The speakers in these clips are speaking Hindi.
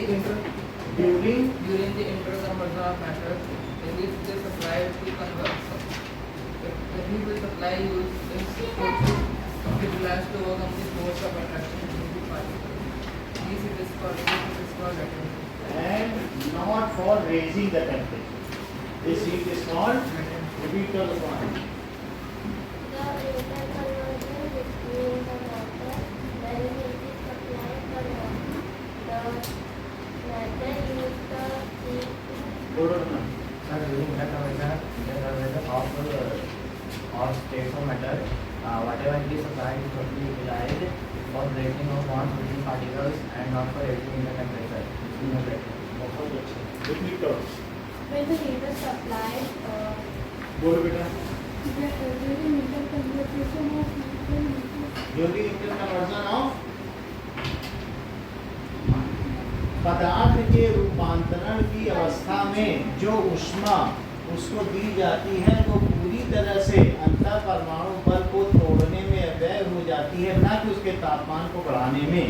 during the interconversion of matter, in which the supply to convert the heat will supply used is utilized to overcome the force of attraction between the particles. This it is called latent. And not for raising the temperature. This heat is called, repeat the point. The interconversion between the water when it is supplied the matter use the heat Go on. Sir, during interconversion of states of matter, whatever it is supplied is totally utilized for breaking of bonds between particles and not for raising the temperature. बहुत अच्छा. Repeat करो. when the heat is supplied बोलो बेटा. during interconversion of heat During interconversion of पदार्थ के रूपांतरण की अवस्था में जो ऊष्मा उसको दी जाती है वो पूरी तरह से अंतर परमाणु बल को तोड़ने में व्यय हो जाती है, ना कि उसके तापमान को बढ़ाने में।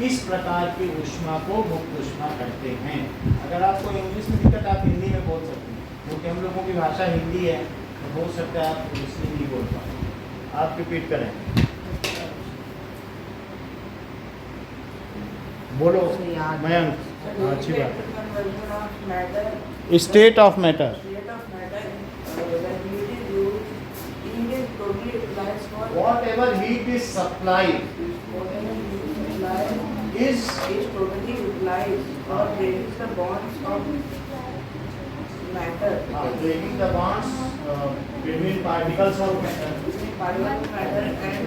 इस प्रकार की ऊष्मा को मुक्त ऊष्मा कहते हैं। अगर आपको इंग्लिश में दिक्कत आप हिंदी में बोल सकते हैं, क्योंकि हम लोगों की भाषा हिंदी है, तो हो सकता है आप इसलिए नहीं बोल पाए। आप रिपीट करें, बोलो मयंक। अच्छी बात है। State of matter, whatever heat is supplied is totally utilized for breaking the bonds of matter. breaking the bonds between particles of matter. Particles of matter and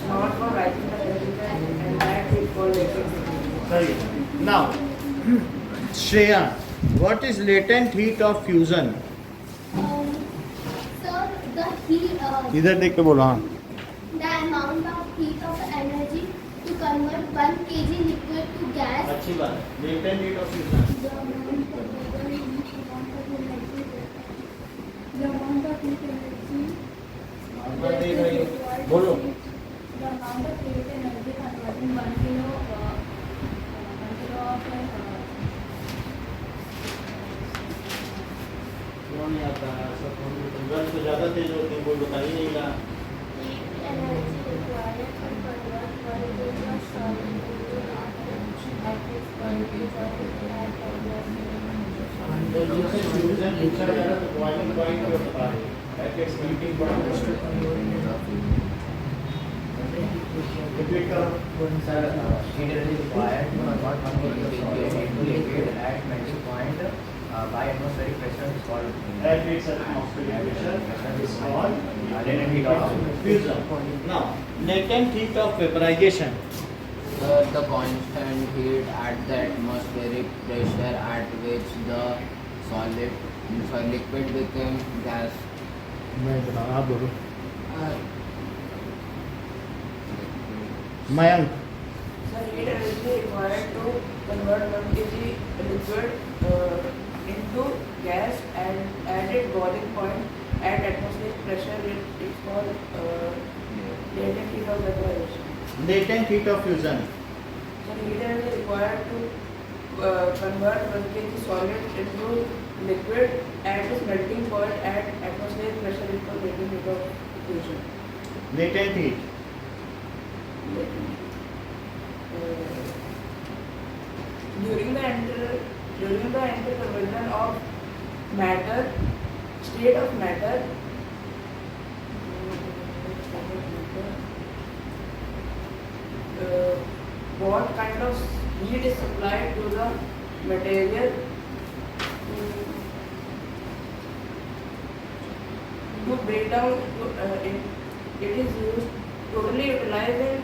not for rising the temperature, and that is called electricity. Sorry. Now, Shreya, what is latent heat of fusion? so the heat इधर देख के बोलो। हाँ, the amount of heat of energy to convert 1 kg liquid to gas अच्छी बात है। latent heat of fusion. the amount of heat energy number देख रही हो, बोलो। the amount of heat energy converting 1 kilo of क्यों नहीं आता है? सब गर्ल तो ज़्यादा तेज होती है, कोई बता ही नहीं रहा। heat energy required to convert 1 kg of solid into water at this point is तो जिससे फ्यूजन पूछा जा रहा है तो बॉइलिंग पॉइंट को बता रहे हैं। At its melting point. Repeat करो। Sir, heat energy required to convert 1 kg of solid into liquid at melting point by atmospheric pressure is called At its atmospheric pressure is called latent heat of fusion. Now, latent heat of vaporization. The constant heat at the atmospheric pressure at which the liquid becomes gas. मैं बता, आप बोलो। Mayank. So heat energy required to convert 1 kg liquid into gas and at its boiling point at atmospheric pressure, it is called latent heat of vaporization. Latent heat of fusion. So heat energy required to convert 1 kg solid into liquid at its melting point at atmospheric pressure is called latent heat of fusion. Latent heat. During the interconversion of matter, state of matter, what kind of heat is supplied to the material to break down, it is used totally utilized in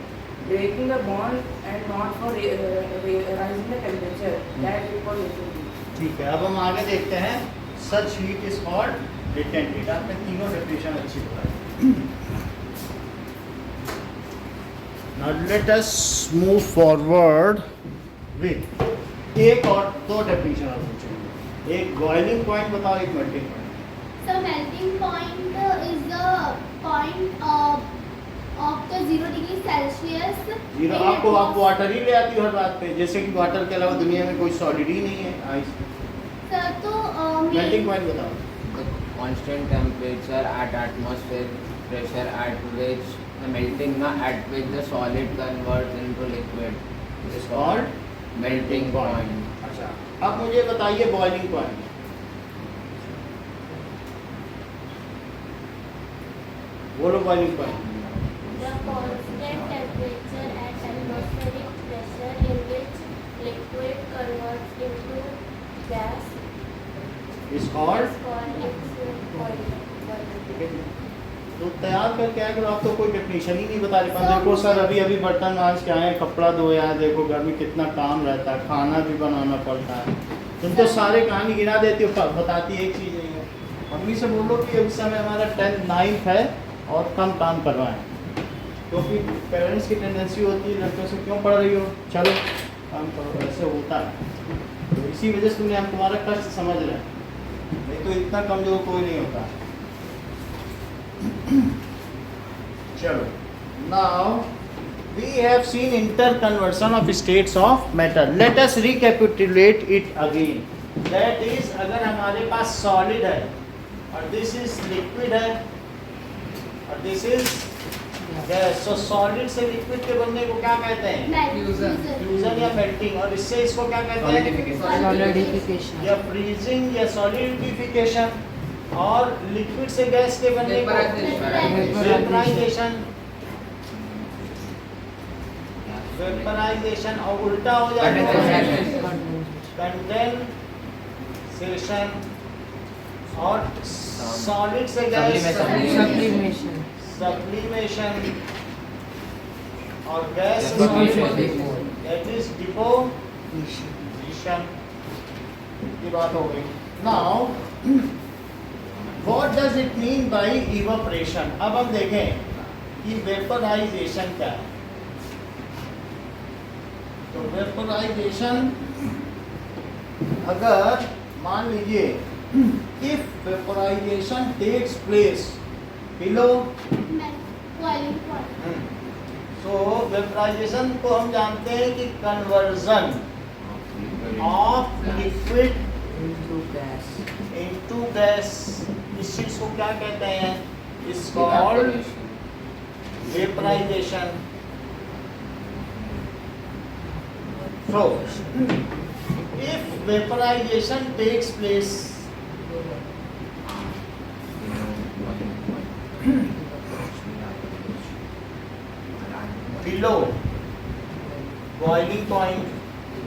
breaking the bond and not for rising the temperature. That is called latent heat. ठीक है, अब हम आगे देखते हैं। Such heat is called latent heat. आपने तीनों डेफिनेशन अच्छी बताई। Now let us move forward with एक और दो डेफिनेशन और पूछेंगे। एक बॉइलिंग पॉइंट बताओ, एक melting point. So melting point is the point of the 0 degree Celsius. Zero in आपको आप atmos- वाटर ही ले आती हो हर बात पे, जैसे कि वाटर के अलावा दुनिया में कोई सॉलिड ही नहीं है। आइस Sir, तो मेल्टिंग पॉइंट बताओ। The constant temperature at atmospheric pressure at which the melting at which the solid converts into liquid is called melting point. अच्छा, अब मुझे बताइए बॉइलिंग पॉइंट। बोलो boiling point. the constant temperature at atmospheric pressure in which liquid converts into gas इस is called called its boiling. तो तैयार करके आए, आप तो कोई डेफिनेशन ही नहीं बता रहे। पर देखो सर, अभी अभी बर्तन मांज के आए, कपड़ा धोया, देखो घर में कितना काम रहता है, खाना भी बनाना पड़ता है। तुम तो सारे कहानी गिना देती हो, बताती एक चीज़ नहीं है। मम्मी से बोलो कि अभी समय हमारा 10th 9th है और कम काम करवाएं, क्योंकि पेरेंट्स की टेंडेंसी होती है लड़कों से क्यों पढ़ रही हो, चलो काम करो, ऐसे होता है। तो इसी वजह से तुमने हम तुम्हारा कष्ट समझ रहे हैं, नहीं तो इतना कमजोर कोई नहीं होता। चलो, now we have seen interconversion of states of matter. Let us recapitulate it again. That is, अगर हमारे पास solid है और this is liquid है और this is gas, so solid से liquid के बनने को क्या कहते हैं? Fusion. फ्यूजन या मेल्टिंग। और इससे इसको क्या कहते हैं? Solidification. या फ्रीजिंग या सॉलिडिफिकेशन। और लिक्विड से गैस के बनने को वेपराइजेशन। वेपराइजेशन और उल्टा हो जाता है कंडेंसेशन। और सॉलिड से गैस Sublimation. सब्लिमेशन। और गैस से Deposition. Solid that is deposition की बात हो गई। Now what does it mean by evaporation. अब हम देखें कि वेपराइजेशन क्या है। तो वेपराइजेशन, अगर मान लीजिए if vaporization takes place below, Boiling point. So vaporization को हम जानते हैं कि conversion of liquid into gas. इस चीज को क्या कहते हैं? Is called vaporization. So, if vaporization takes place below boiling point,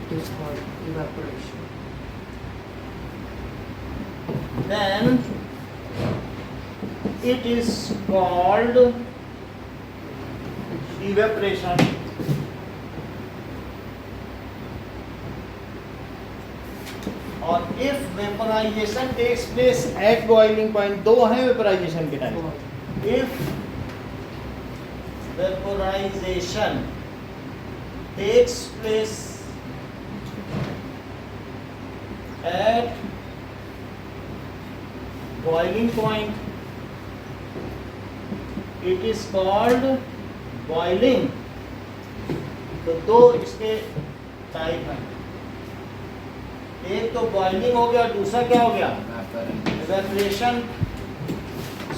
It is called evaporation. then it is called evaporation. और if vaporization takes place at boiling point, दो हैं vaporization के time. if vaporization takes place at boiling point, it is called boiling। तो दो इसके टाइप हैं, एक तो बॉइलिंग हो गया, दूसरा क्या हो गया? Evaporation.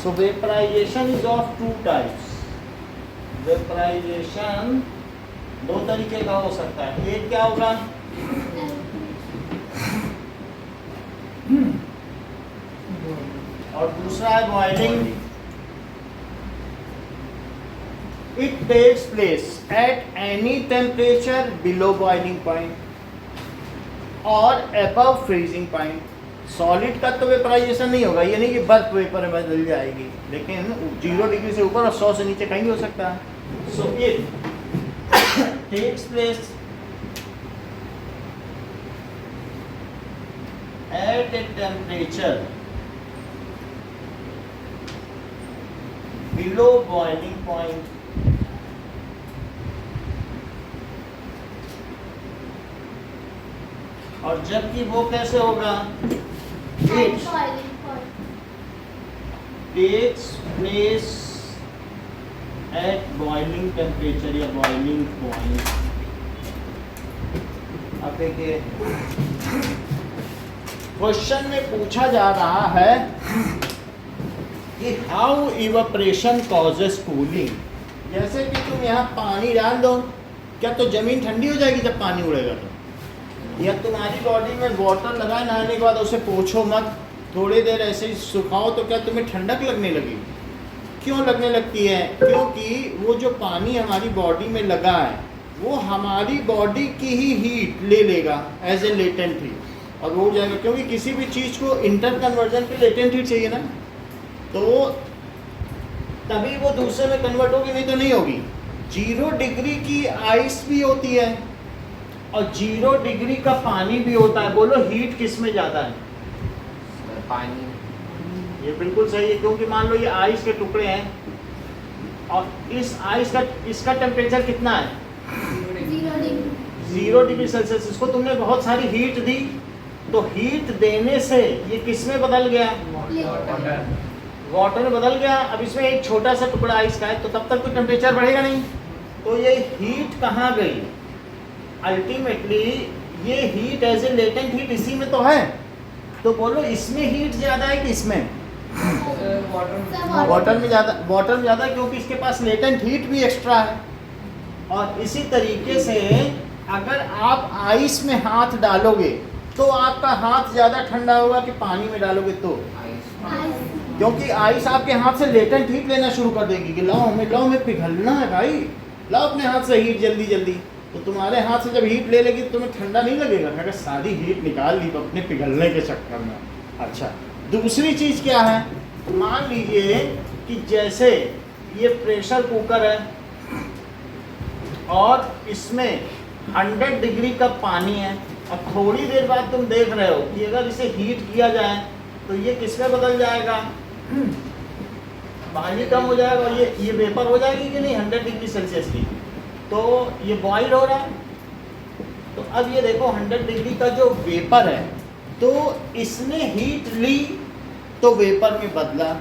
So vaporization is of two types. Vaporization दो तरीके का हो सकता है। एक क्या होगा? और दूसरा है boiling. It takes place at any temperature below boiling point और अबव फ्रीजिंग पॉइंट। सॉलिड का तो वेपराइजेशन नहीं होगा, ये नहीं कि बर्फ वेपर में बदल जाएगी, लेकिन 0 डिग्री से ऊपर और 100 से नीचे कहीं भी हो सकता है। So it takes place at a temperature below boiling point और जबकि वो कैसे होगा? At boiling point. takes place at boiling temperature या बॉइलिंग पॉइंट। अब देखिए क्वेश्चन में पूछा जा रहा है कि हाउ इवेपोरेशन कॉजेस कूलिंग। जैसे कि तुम यहाँ पानी डाल दो, क्या तो जमीन ठंडी हो जाएगी जब पानी उड़ेगा तो? या तुम्हारी बॉडी में वाटर लगाए नहाने के बाद उसे पोछो मत, थोड़ी देर ऐसे ही सुखाओ तो क्या तुम्हें ठंडक लगने लगी? क्यों लगने लगती है? क्योंकि वो जो पानी हमारी बॉडी में लगा है वो हमारी बॉडी की ही हीट ले लेगा एज ए लेटेंट हीट और वो हो जाएगा, क्योंकि किसी भी चीज़ को इंटर कन्वर्जन पे लेटेंट हीट चाहिए ना, तो तभी वो दूसरे में कन्वर्ट होगी, नहीं तो नहीं होगी। 0 डिग्री की आइस भी होती है और 0 डिग्री का पानी भी होता है। बोलो हीट किस में ज़्यादा है? पानी। ये बिल्कुल सही है, क्योंकि मान लो ये आइस के टुकड़े हैं और इस आइस का इसका टेम्परेचर कितना है? 0 डिग्री सेल्सियस। इसको तुमने बहुत सारी हीट दी, तो हीट देने से ये किस में बदल गया? वाटर में बदल गया। अब इसमें एक छोटा सा टुकड़ा आइस का है, तो तब तक तो टेम्परेचर बढ़ेगा नहीं, तो ये हीट कहाँ गई? अल्टीमेटली ये heat as a latent heat इसी में तो है। तो बोलो इसमें हीट ज़्यादा है कि इसमें? वाटर में ज़्यादा, क्योंकि इसके पास लेटेंट हीट भी एक्स्ट्रा है। और इसी तरीके से अगर आप आइस में हाथ डालोगे तो आपका हाथ ज़्यादा ठंडा होगा कि पानी में डालोगे तो? क्योंकि आइस आपके हाथ से लेटेंट हीट लेना शुरू कर देगी कि लाओ हमें पिघलना है भाई, लाओ अपने हाथ से हीट जल्दी जल्दी। तो तुम्हारे हाथ से जब हीट ले लेगी तो तुम्हें ठंडा नहीं लगेगा, अगर सारी हीट निकाल ली अपने पिघलने के चक्कर में। अच्छा, दूसरी चीज़ क्या है? मान लीजिए कि जैसे ये प्रेशर कुकर है और इसमें 100 डिग्री का पानी है, अब थोड़ी देर बाद तुम देख रहे हो कि अगर इसे हीट किया जाए तो ये किस में बदल जाएगा? पानी कम हो जाएगा, ये वेपर हो जाएगी कि नहीं 100 डिग्री सेल्सियस की, तो ये बॉयल हो रहा है। तो अब ये देखो 100 डिग्री का जो वेपर है, तो इसने हीट ली तो वेपर में बदला।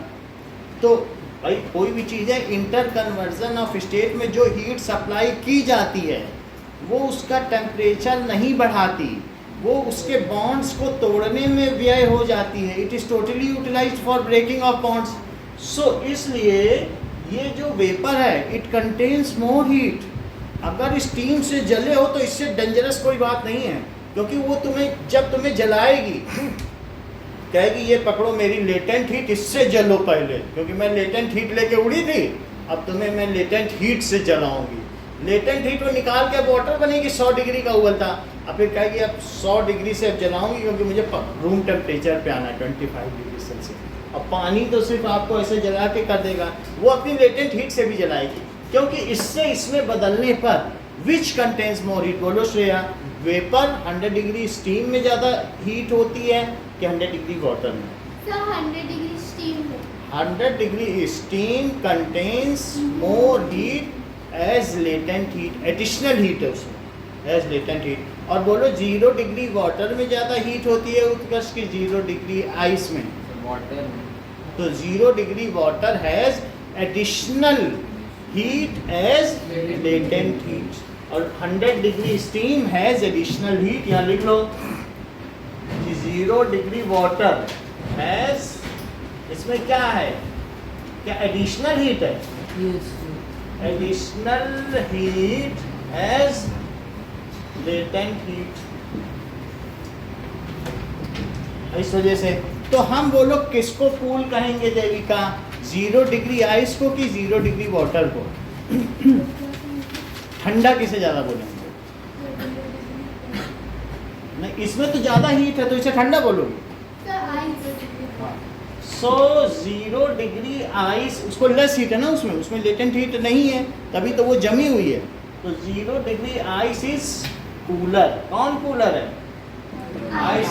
तो भाई कोई भी चीज़ है, इंटर कन्वर्जन ऑफ स्टेट में जो हीट सप्लाई की जाती है वो उसका टेम्परेचर नहीं बढ़ाती, वो उसके बॉन्ड्स को तोड़ने में व्यय हो जाती है। It is totally utilized for breaking of bonds. So इसलिए ये जो वेपर है इट कंटेन्स मोर हीट। अगर स्टीम से जले हो तो इससे डेंजरस कोई बात नहीं है, क्योंकि वो जब तुम्हें जलाएगी कहेगी ये पकड़ो मेरी लेटेंट हीट, इससे जलो पहले, क्योंकि मैं लेटेंट हीट लेके उड़ी थी, अब तुम्हें मैं लेटेंट हीट से जलाऊंगी। लेटेंट हीट को निकाल के वाटर बनेगी 100 डिग्री का उबलता, अब फिर कहेगी अब 100 डिग्री से अब जलाऊंगी क्योंकि मुझे रूम टेम्परेचर पे आना है 25 डिग्री सेल्सियस। अब पानी तो सिर्फ आपको ऐसे जला के कर देगा, वो अपनी लेटेंट हीट से भी जलाएगी, क्योंकि इससे इसमें बदलने पर विच कंटेन्स मोर हीट? बोलो श्रेया, वेपर 100 डिग्री स्टीम में ज़्यादा हीट होती है कि 100 डिग्री वाटर में? 100 डिग्री स्टीम में। 100 degree steam contains more heat as latent heat, additional heat है उसमें एज लेटेंट हीट। और बोलो 0 डिग्री वाटर में ज़्यादा हीट होती है उत्कर्ष की 0 डिग्री आइस में? वाटर में। तो 0 degree water has additional heat as latent heat, और 100 degree steam has additional heat. यहाँ लिख लो कि 0 डिग्री वाटर हैज़, इसमें क्या है? क्या एडिशनल हीट है? Additional heat as latent heat. इस वजह से तो हम बोलो किसको कूल कहेंगे देविका? 0 डिग्री आइस को कि 0 डिग्री वाटर को? ठंडा किसे ज़्यादा बोलेंगे? नहीं, इसमें तो ज़्यादा हीट है तो इसे ठंडा बोलोगे। सो 0 डिग्री आइस, उसको लेस हीट है ना, उसमें लेटेंट हीट नहीं है, तभी तो वो जमी हुई है। तो 0 डिग्री आइस इज कूलर। कौन कूलर है?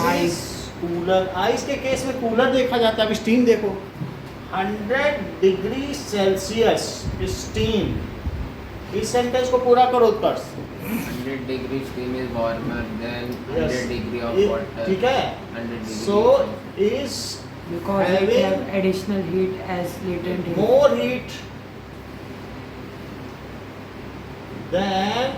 Ice cooler. आइस के केस में कूलर देखा जाता है। अब स्टीम देखो, 100 डिग्री सेल्सियस स्टीम, इस सेंटेंस को पूरा करो उत्कर्ष। 100 degree steam is warmer than 100 degree of water. ठीक है, 100 degree. so is Because it having have additional heat as latent heat. more heat than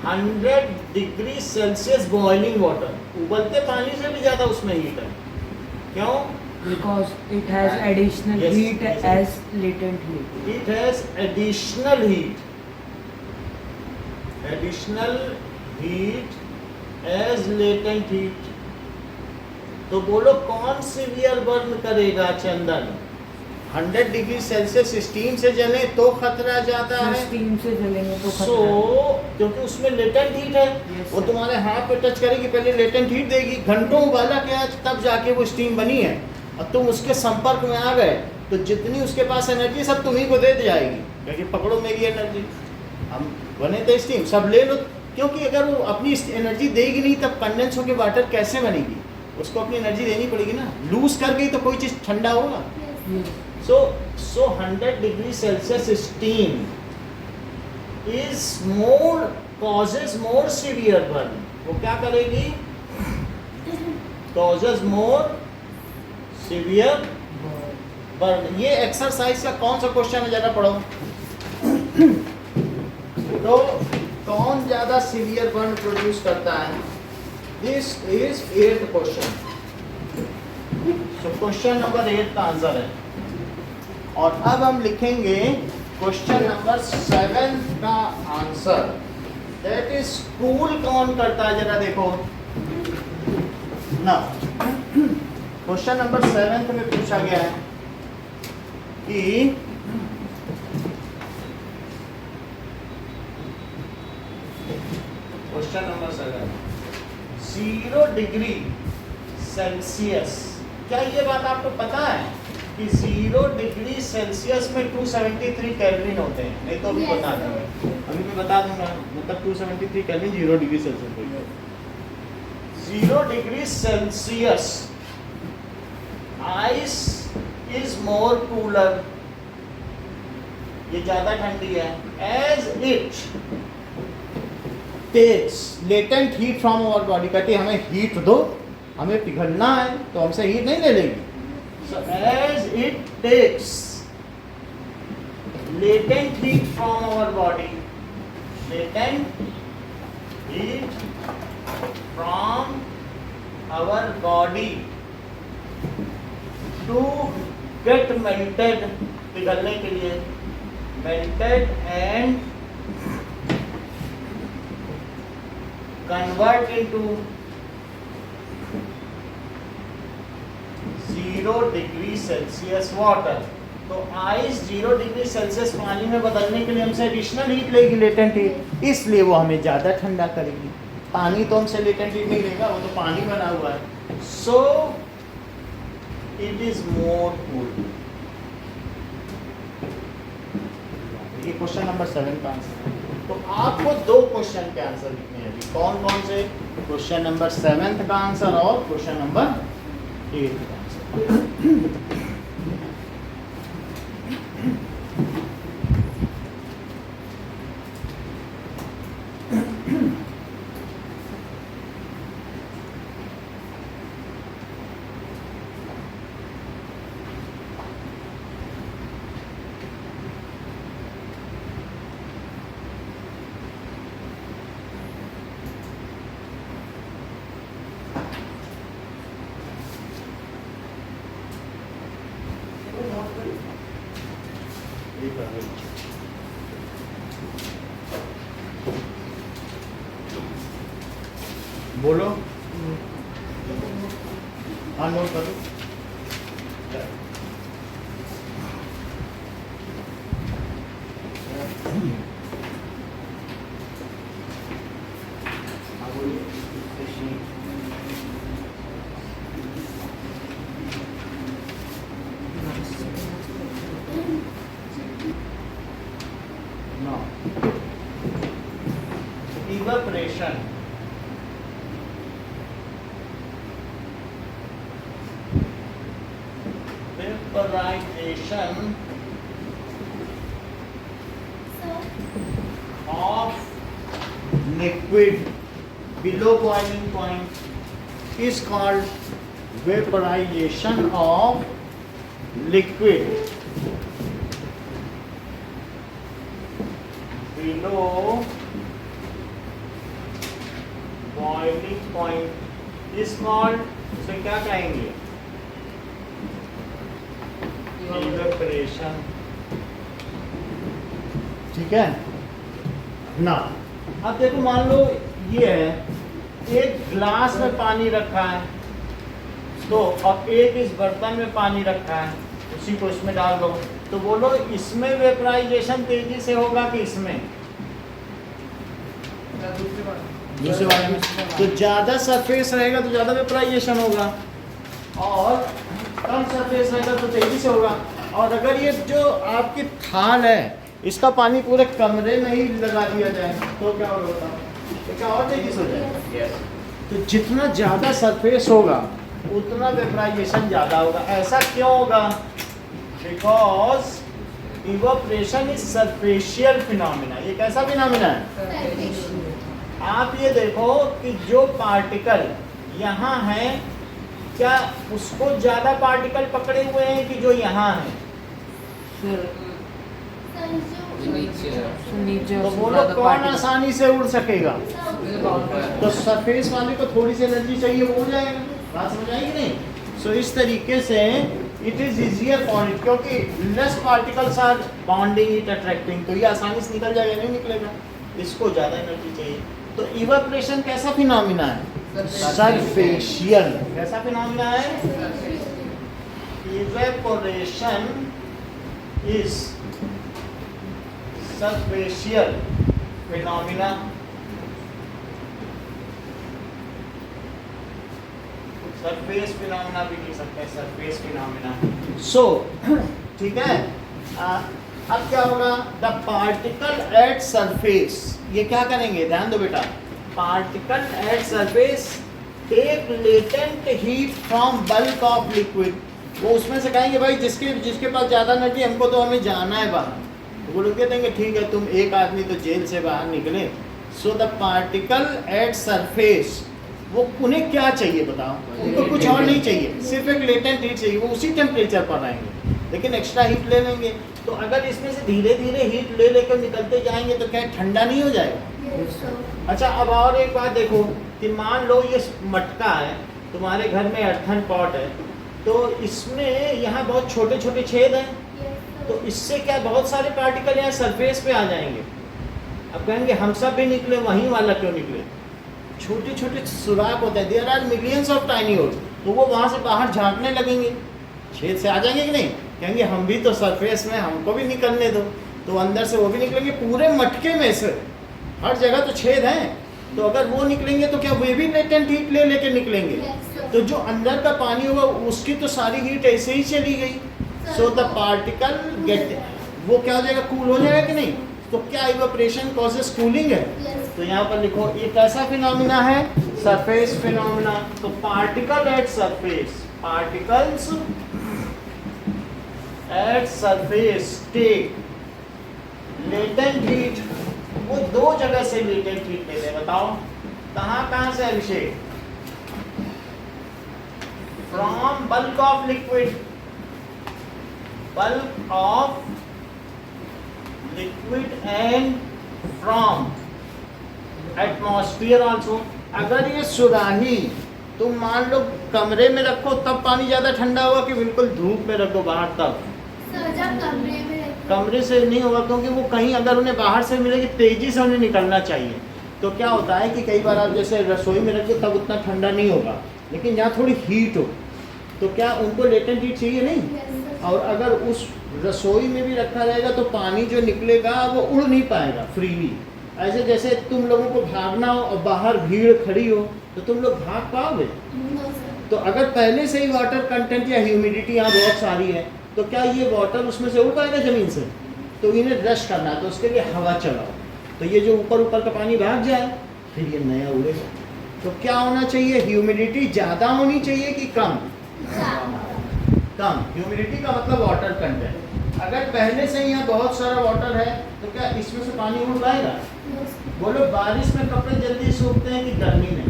100 degree Celsius boiling water, उबलते पानी से भी ज़्यादा उसमें हीट है। क्यों? Because it has additional Yes, heat yes, as latent heat. It has additional heat. Additional heat as latent heat. तो बोलो कौन सीवियर बर्न करेगा चंदन? 100 डिग्री सेल्सियस स्टीम से जले तो खतरा ज्यादा है। स्टीम से जलेंगे तो सो क्योंकि उसमें लेटेंट हीट है, Yes, वो sir. तुम्हारे हाथ पे टच करेगी, पहले लेटेंट हीट देगी, घंटों उबाला क्या तब जाके वो स्टीम बनी है, और तुम उसके संपर्क में आ गए तो जितनी उसके पास एनर्जी सब तुम्ही को दे दी जाएगी, क्योंकि पकड़ो मेरी एनर्जी, हम बने थे स्टीम सब ले लो। क्योंकि अगर वो अपनी एनर्जी देगी नहीं तब कंडेंस होकर वाटर कैसे बनेगी? उसको अपनी एनर्जी देनी पड़ेगी ना, लूज कर गई तो कोई चीज़ ठंडा होगा। So 100 degree Celsius steam is causes more severe burn. वो क्या करेगी? Causes more severe burn. ये एक्सरसाइज का कौन सा क्वेश्चन है जरा पढ़ो। तो कौन ज्यादा सीवियर बर्न प्रोड्यूस करता है? This is 8th question. So question number 8 का आंसर है। और अब हम लिखेंगे क्वेश्चन नंबर 7 का आंसर। दैट इज कूल कौन करता है जरा देखो ना। क्वेश्चन नंबर 7 में पूछा गया है कि क्वेश्चन नंबर 7 0 डिग्री सेल्सियस। क्या ये बात आपको पता है कि 0 डिग्री सेल्सियस में 273 केल्विन होते हैं? नहीं तो अभी Yes, बता sir. दूंगा, अभी मैं बता दूंगा। मतलब 273 केल्विन 0 डिग्री सेल्सियस पे। 0 degree Celsius ice is more cooler, ये ज्यादा ठंडी है। As it takes latent heat from our body, कहती है हमें हीट दो, हमें पिघलना है तो हमसे हीट नहीं ले लेगी। So as it takes latent heat from our body, latent heat from our body to get melted, पिघलने के लिए melted and convert into 0 degree Celsius water. तो आइस 0 डिग्री सेल्सियस पानी में बदलने के लिए हमसे एडिशनल हीट लेगी, लेटेंट हीट, इसलिए वो हमें ज़्यादा ठंडा करेगी। पानी तो हमसे लेटेंट हीट नहीं लेगा, वो तो पानी बना हुआ है। So it is more cool. ये क्वेश्चन नंबर 7 का आंसर है। तो आपको 2 क्वेश्चन के आंसर लिखने हैं अभी। कौन कौन से? क्वेश्चन नंबर 7 का आंसर और क्वेश्चन नंबर 8 का आंसर। बोलो। हाँ नोट करो। हाँ बोलिए। No. Evaporation. Vaporization of liquid below boiling point is called vaporization of liquid below boiling point is called, उसे क्या कहेंगे? इवेपोरेशन। ठीक है ना। अब देखो मान लो ये है, एक ग्लास में पानी रखा है, तो अब एक इस बर्तन में पानी रखा है, उसी को इसमें डाल दो, तो बोलो इसमें वेपराइजेशन तेजी से होगा कि इसमें? दूसरे वाले में। तो ज़्यादा सरफेस रहेगा तो ज़्यादा वेपराइजेशन होगा, और कम सरफेस रहेगा तो तेजी से होगा। और अगर ये जो आपकी थाल है इसका पानी पूरे कमरे में ही लगा दिया जाए तो क्या होगा? तो क्या और तेजी से हो जाएगा? तो जितना ज़्यादा सरफेस होगा उतना वेपराइजेशन ज़्यादा होगा। ऐसा क्यों होगा? Because evaporation is superficial phenomena. ये कैसा फिनोमिना है? आप ये देखो कि जो पार्टिकल यहाँ है, क्या उसको ज़्यादा पार्टिकल पकड़े हुए हैं कि जो यहाँ है? नीचे तो बोलो कौन आसानी से उड़ सकेगा? तो सरफेस वाले को थोड़ी सी एनर्जी चाहिए, वो उड़ जाएगा। बात समझ आएगी नहीं? सो इस तरीके से it is easier for it, क्योंकि less particles are bounding it, attracting, तो ये आसानी से निकल जाएगा, नहीं निकलेगा, इसको ज़्यादा एनर्जी चाहिए। तो इवेपोरेशन कैसा फिनोमिना है? सरफेशियल। कैसा फिनोमिना है? Evaporation is superficial phenomena. Surface phenomena भी लिख सकते हैं, सरफेस फिनोमिना। सो ठीक है, अब क्या होगा? द पार्टिकल एट सरफेस, ये क्या करेंगे? ध्यान दो बेटा, particle at surface take latent heat from bulk of liquid. वो उसमें से कहेंगे भाई जिसके पास ज़्यादा एनर्जी, हमको तो हमें जाना है बाहर, तो वो लोग कह देंगे ठीक है, तुम एक आदमी तो जेल से बाहर निकले। So the particle at surface, वो उन्हें क्या चाहिए बताओ? उनको कुछ और नहीं चाहिए, सिर्फ एक लेटेंट हीट चाहिए। वो उसी टेम्परेचर पर रहेंगे लेकिन एक्स्ट्रा हीट ले लेंगे। तो अगर इसमें से धीरे धीरे हीट ले लेकर निकलते जाएंगे तो क्या ठंडा नहीं हो जाएगा? अच्छा, अब और एक बात देखो कि मान लो ये मटका है, तुम्हारे घर में अर्थन पॉट है, तो इसमें यहाँ बहुत छोटे छोटे छेद हैं, तो इससे क्या बहुत सारे पार्टिकल यहाँ सरफेस पे आ जाएंगे। अब कहेंगे हम सब भी निकले, वहीं वाला क्यों निकले? छोटे छोटे सुराख होते हैं, there are millions of tiny holes, तो वो वहाँ से बाहर झांकने लगेंगे, छेद से आ जाएंगे कि नहीं? कहेंगे हम भी तो सरफेस में, हमको भी निकलने दो, तो अंदर से वो भी निकलेंगे। पूरे मटके में से हर जगह तो छेद हैं, तो अगर वो निकलेंगे तो क्या वे भी लेटेंट हीट ले लेके निकलेंगे? तो जो अंदर का पानी होगा उसकी तो सारी हीट ऐसे ही चली गई। सो द पार्टिकल गेट, वो क्या हो जाएगा? कूल हो जाएगा कि नहीं? तो क्या इवेपोरेशन कॉजेस कूलिंग है? तो यहाँ पर लिखो ये कैसा फिनोमिना है? Surface phenomena. तो particle at surface, particles at surface take latent heat. वो दो जगह से लेटेंट हीट लेते हैं, बताओ कहाँ से? Abhishek, from bulk of liquid, bulk of liquid and from atmosphere also. अगर ये सुराही तुम मान लो कमरे में रखो तब पानी ज्यादा ठंडा होगा कि बिल्कुल धूप में रखो बाहर तब? कमरे से नहीं होगा, क्योंकि वो कहीं अगर उन्हें बाहर से मिलेगी तेजी से उन्हें निकलना चाहिए। तो क्या होता है कि कई बार आप जैसे रसोई में रखो तब उतना ठंडा नहीं होगा, लेकिन जहाँ थोड़ी हीट हो तो क्या उनको लेटेंट हीट चाहिए नहीं? और अगर उस रसोई में भी रखा जाएगा तो पानी जो निकलेगा वो उड़ नहीं पाएगा फ्रीली। ऐसे जैसे तुम लोगों को भागना हो और बाहर भीड़ खड़ी हो तो तुम लोग भाग पाओगे? तो अगर पहले से ही वाटर कंटेंट या ह्यूमिडिटी यहाँ बहुत सारी है तो क्या ये वाटर उसमें से उड़ पाएगा ज़मीन से? तो इन्हें रश करना है, तो उसके लिए हवा चलाओ, तो ये जो ऊपर का पानी भाग जाए फिर ये नया उड़ेगा। तो क्या होना चाहिए? ह्यूमिडिटी ज़्यादा होनी चाहिए कि कम? कम। ह्यूमिडिटी का मतलब वाटर कंटेंट। अगर पहले से ही यहाँ बहुत सारा वाटर है तो क्या इसमें से पानी उड़ पाएगा? बोलो बारिश में कपड़े जल्दी सूखते हैं कि गर्मी में?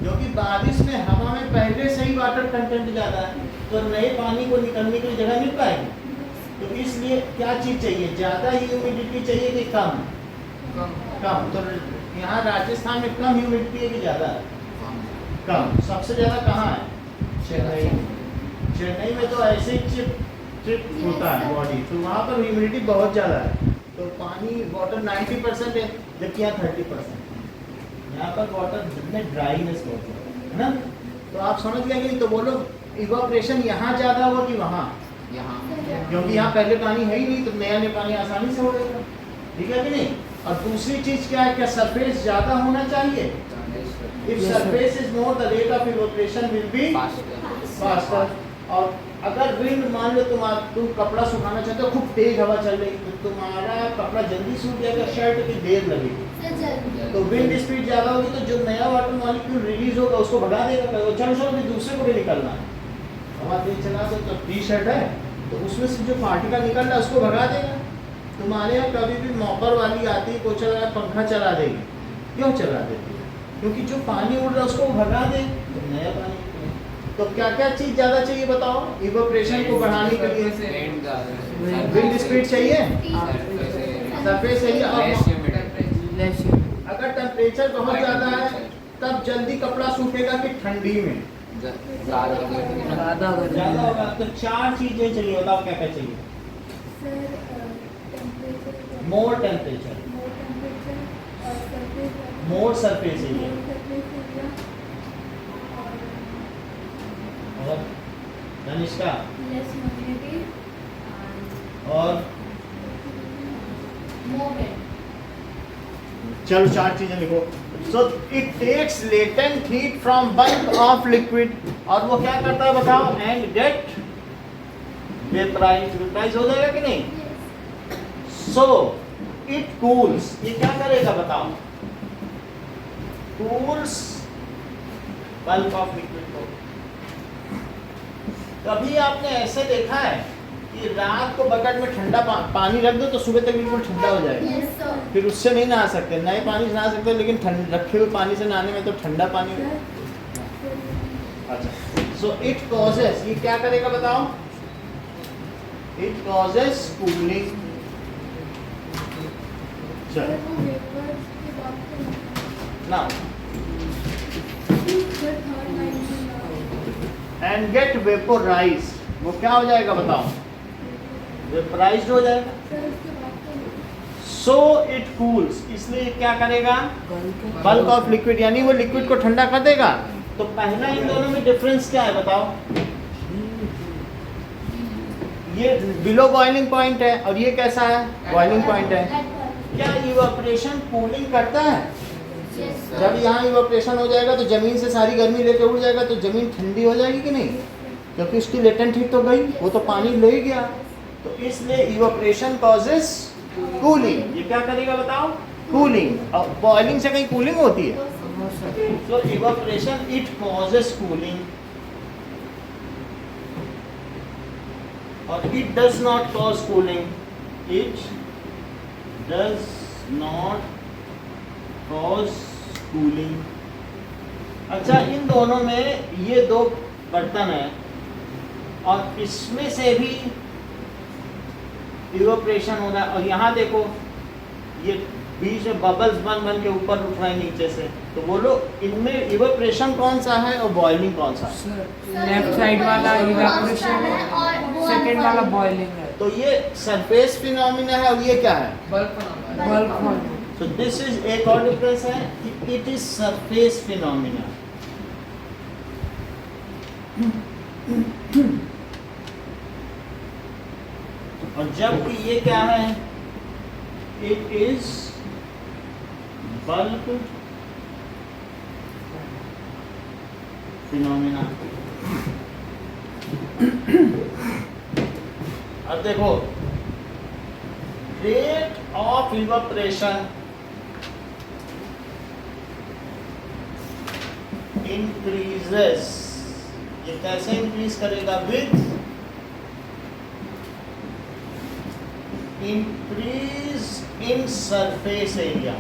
क्योंकि बारिश में हवा में पहले से ही वाटर कंटेंट ज़्यादा है, तो नए पानी को निकलने की जगह मिल पाएगी। तो इसलिए क्या चीज चाहिए, ज्यादा ह्यूमिडिटी चाहिए कि कम? कम कम। तो यहाँ राजस्थान में कम ह्यूमिडिटी है कि ज्यादा? कम। सबसे ज्यादा कहाँ है? चेन्नई। चेन्नई में तो ऐसे चिप होता है बॉडी, तो वहाँ पर ह्यूमिडिटी बहुत ज़्यादा है। तो पानी वाटर 90% है, जबकि यहाँ 30%। यहाँ पर वाटर में ड्राइनेस बहुत है ना। तो आप समझ गए कि नहीं? तो बोलो इवापोरेशन यहाँ ज़्यादा हुआ कि वहाँ? यहाँ क्योंकि यहाँ पहले पानी है ही नहीं, तो नया नया पानी आसानी से हो जाएगा। ठीक है कि नहीं? और दूसरी चीज़ क्या है, क्या सरफेस ज़्यादा होना चाहिए? If surface is more, the rate of evaporation will be faster. और अगर विंड, मान लो तुम कपड़ा सुखाना चाहते हो, खूब तेज हवा चल रही, तो तुम्हारा कपड़ा जल्दी सूख जाएगा, शर्ट की देर लगेगी। तो विंड स्पीड ज़्यादा होगी, तो जो नया वाटर मॉलिक्यूल रिलीज होगा उसको भगा देगा। चलो चलो भी दूसरे को भी निकलना है, हवा तेज चला तो टी शर्ट है, तो उसमें से जो पार्टिकल निकल रहा है उसको भगा देगा। तुम्हारे यहाँ कभी भी मॉपर वाली आती है, पोछा लगा, पंखा चला देगी। क्यों चला देती है? क्योंकि जो पानी उड़ रहा है उसको भगा दे, तो नया पानी। तो क्या क्या चीज ज्यादा चाहिए बताओ इवेपोरेशन को बढ़ाने के लिए? विंड स्पीड चाहिए, सरफेस चाहिए, और अगर टेम्परेचर बहुत ज्यादा है तब जल्दी कपड़ा सूखेगा कि ठंडी में? ज़्यादा ज्यादा होगा। तो चार चीजें चाहिए, बताओ क्या क्या चाहिए? More temperature, more surface area, और धनिष्का और चलो चार चीजें लिखो। So it takes latent heat from bulk of liquid, और वो क्या करता है बताओ? एंड गेट वेपराइज, वेपराइज हो जाएगा कि नहीं? सो इट कूल्स, ये क्या करेगा बताओ? कूल्स बल्क ऑफ लिक्विड को। कभी आपने ऐसे देखा है कि रात को बकेट में ठंडा पानी रख दो तो सुबह तक बिल्कुल ठंडा हो जाएगा? फिर उससे नहीं नहा सकते, नए पानी से नहा सकते, लेकिन रखे हुए पानी से नहाने में तो ठंडा पानी। अच्छा, सो इट कॉजेस, ये क्या करेगा बताओ? It causes cooling. चलो नाउ एंड गेट वेपोराइज, वो क्या हो जाएगा बताओ? वेपोराइज्ड हो जाएगा। सो इट कूल्स, इसलिए क्या करेगा? बल्क ऑफ लिक्विड, यानी वो लिक्विड को ठंडा कर देगा। तो पहला इन दोनों में डिफरेंस क्या है बताओ? ये बिलो बॉइलिंग पॉइंट है और ये कैसा है? बॉइलिंग पॉइंट है। क्या इवेपोरेशन कूलिंग करता है? जब यहाँ इवेपोरेशन हो जाएगा तो जमीन से सारी गर्मी लेके उड़ जाएगा, तो जमीन ठंडी हो जाएगी कि नहीं? क्योंकि उसकी लेटेंट हीट तो गई, वो तो पानी ले गया। तो इसलिए इवेपोरेशन कॉजेस कूलिंग। ये क्या करेगा बताओ? कूलिंग। और बॉइलिंग से कहीं कूलिंग होती है? तो इवेपोरेशन इट कॉजेस कूलिंग, और it does not cause cooling. It does not cause cooling. अच्छा, इन दोनों में ये दो बर्तन है और इसमें से भी इवेपोरेशन हो रहा है, और यहाँ देखो ये बीच में बबल्स बन बन के ऊपर उठ रहे हैं नीचे से। तो बोलो इनमें इवेपोरेशन कौन सा है और बॉइलिंग कौन सा है? लेफ्ट साइड वाला इवेपोरेशन है, सेकंड वाला बॉइलिंग है। तो ये सरफेस फिनोमिना है और ये क्या है? Bulk bulk. तो दिस इज एक और डिफरेंस है कि इट इज सरफेस फिनोमिना। और जबकि ये क्या है? It is bulk phenomena. अब देखो, रेट ऑफ इवेपोरेशन इंक्रीजेस। ये कैसे इंक्रीज करेगा? With increase in surface area.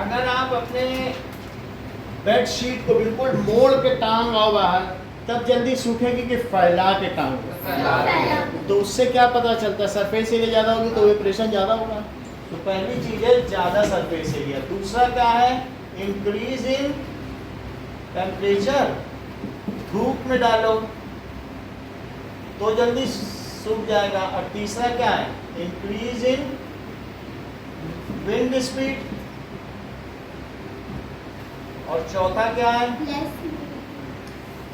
अगर आप अपने बेडशीट को बिल्कुल मोड़ के टांग आओ बाहर, तब जल्दी सूखेगी कि फैला के टांग। तो उससे क्या पता चलता है? सरफेस एरिया ज़्यादा होगी तो इवेपोरेशन ज़्यादा होगा। तो पहली चीज़ है ज़्यादा सरफेस एरिया। दूसरा क्या है? Increase in temperature. धूप में डालो तो जल्दी सूख जाएगा। और तीसरा क्या है? Increase in wind speed. और चौथा क्या है?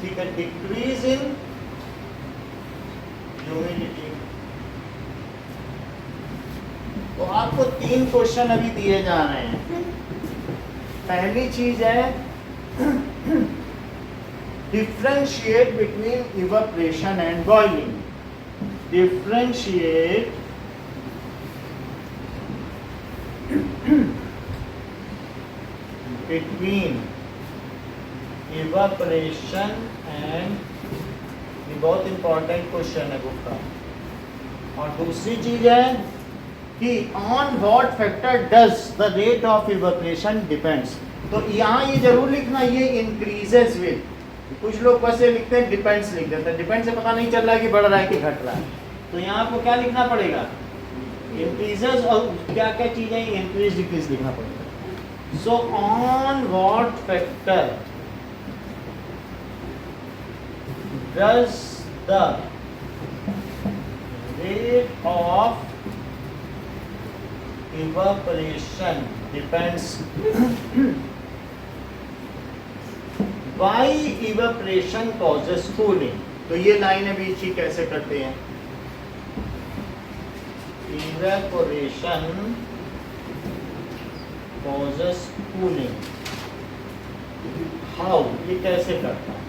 ठीक है, डिक्रीज इन ह्यूमिडिटी। तो आपको 3 क्वेश्चन अभी दिए जा रहे हैं। पहली चीज है differentiate between evaporation and boiling. Differentiate between evaporation and, ये बहुत इंपॉर्टेंट क्वेश्चन है बुक का। और दूसरी चीज है कि on what factor does the rate of evaporation depends. तो यहाँ ये जरूर लिखना, ये इंक्रीजेस विद। कुछ लोग वैसे लिखते हैं डिपेंड्स लिख देते हैं, डिपेंड से पता नहीं चल रहा है कि बढ़ रहा है कि घट रहा है। तो यहाँ आपको क्या लिखना पड़ेगा? इंक्रीजेस। और क्या क्या चीजें इंक्रीज डिक्रीज लिखना पड़ेगा। So on what factor does the rate of evaporation depends why evaporation causes cooling। तो ये लाइन अभी इसी कैसे करते हैं? evaporation causes cooling। how? ये कैसे करता है?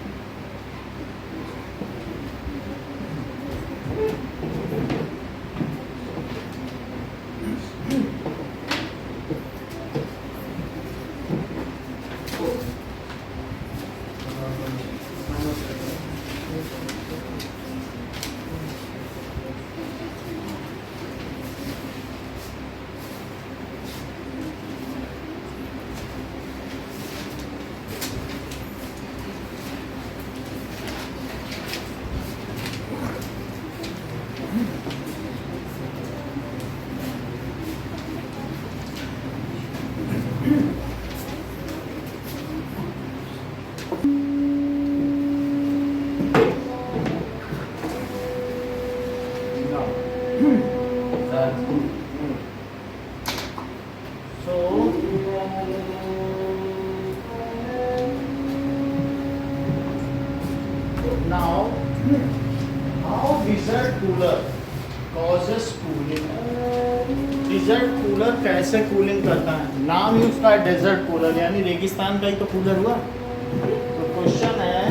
Now, how desert cooler causes cooling? Desert cooler कैसे कूलिंग करता है? नाम ही उसका है डेजर्ट कूलर, यानी रेगिस्तान का ही तो कूलर हुआ। तो क्वेश्चन है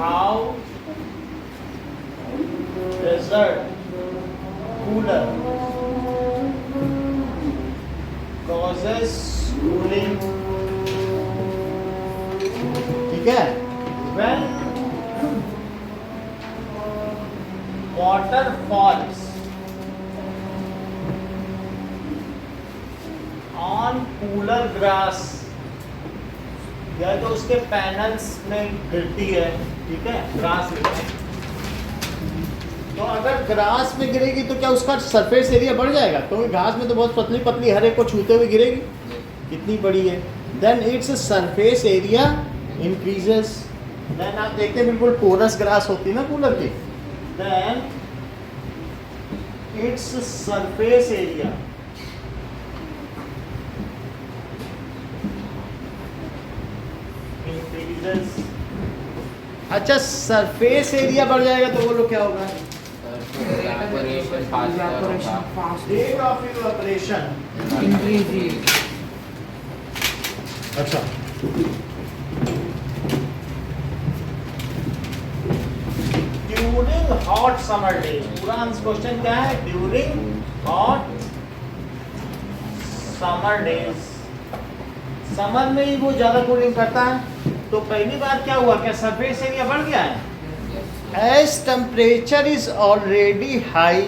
how desert cooler causes cooling। ठीक है, when water falls on cooler grass, या तो उसके पैनल्स में गिरती है, ठीक है, ग्रास में। तो अगर ग्रास में गिरेगी तो क्या उसका सरफेस एरिया बढ़ जाएगा? तो घास में तो बहुत पतली पतली हर एक को छूते हुए गिरेगी, कितनी बड़ी है। Then its surface area increases. Then आप देखते हैं बिल्कुल पोरस ग्रास होती है ना कूलर की, then its surface area increases. अच्छा, सरफेस एरिया बढ़ जाएगा तो बोलो क्या होगा? evaporation faster Evaporation होगा। fast rate of evaporation. increase। अच्छा, ड्यूरिंग हॉट समर डेज, पूरा क्वेश्चन क्या है? During hot summer days, summer में ही वो ज्यादा कूलिंग करता है। तो पहली बार क्या हुआ? क्या सरफेस एरिया बढ़ गया है? As temperature is already high,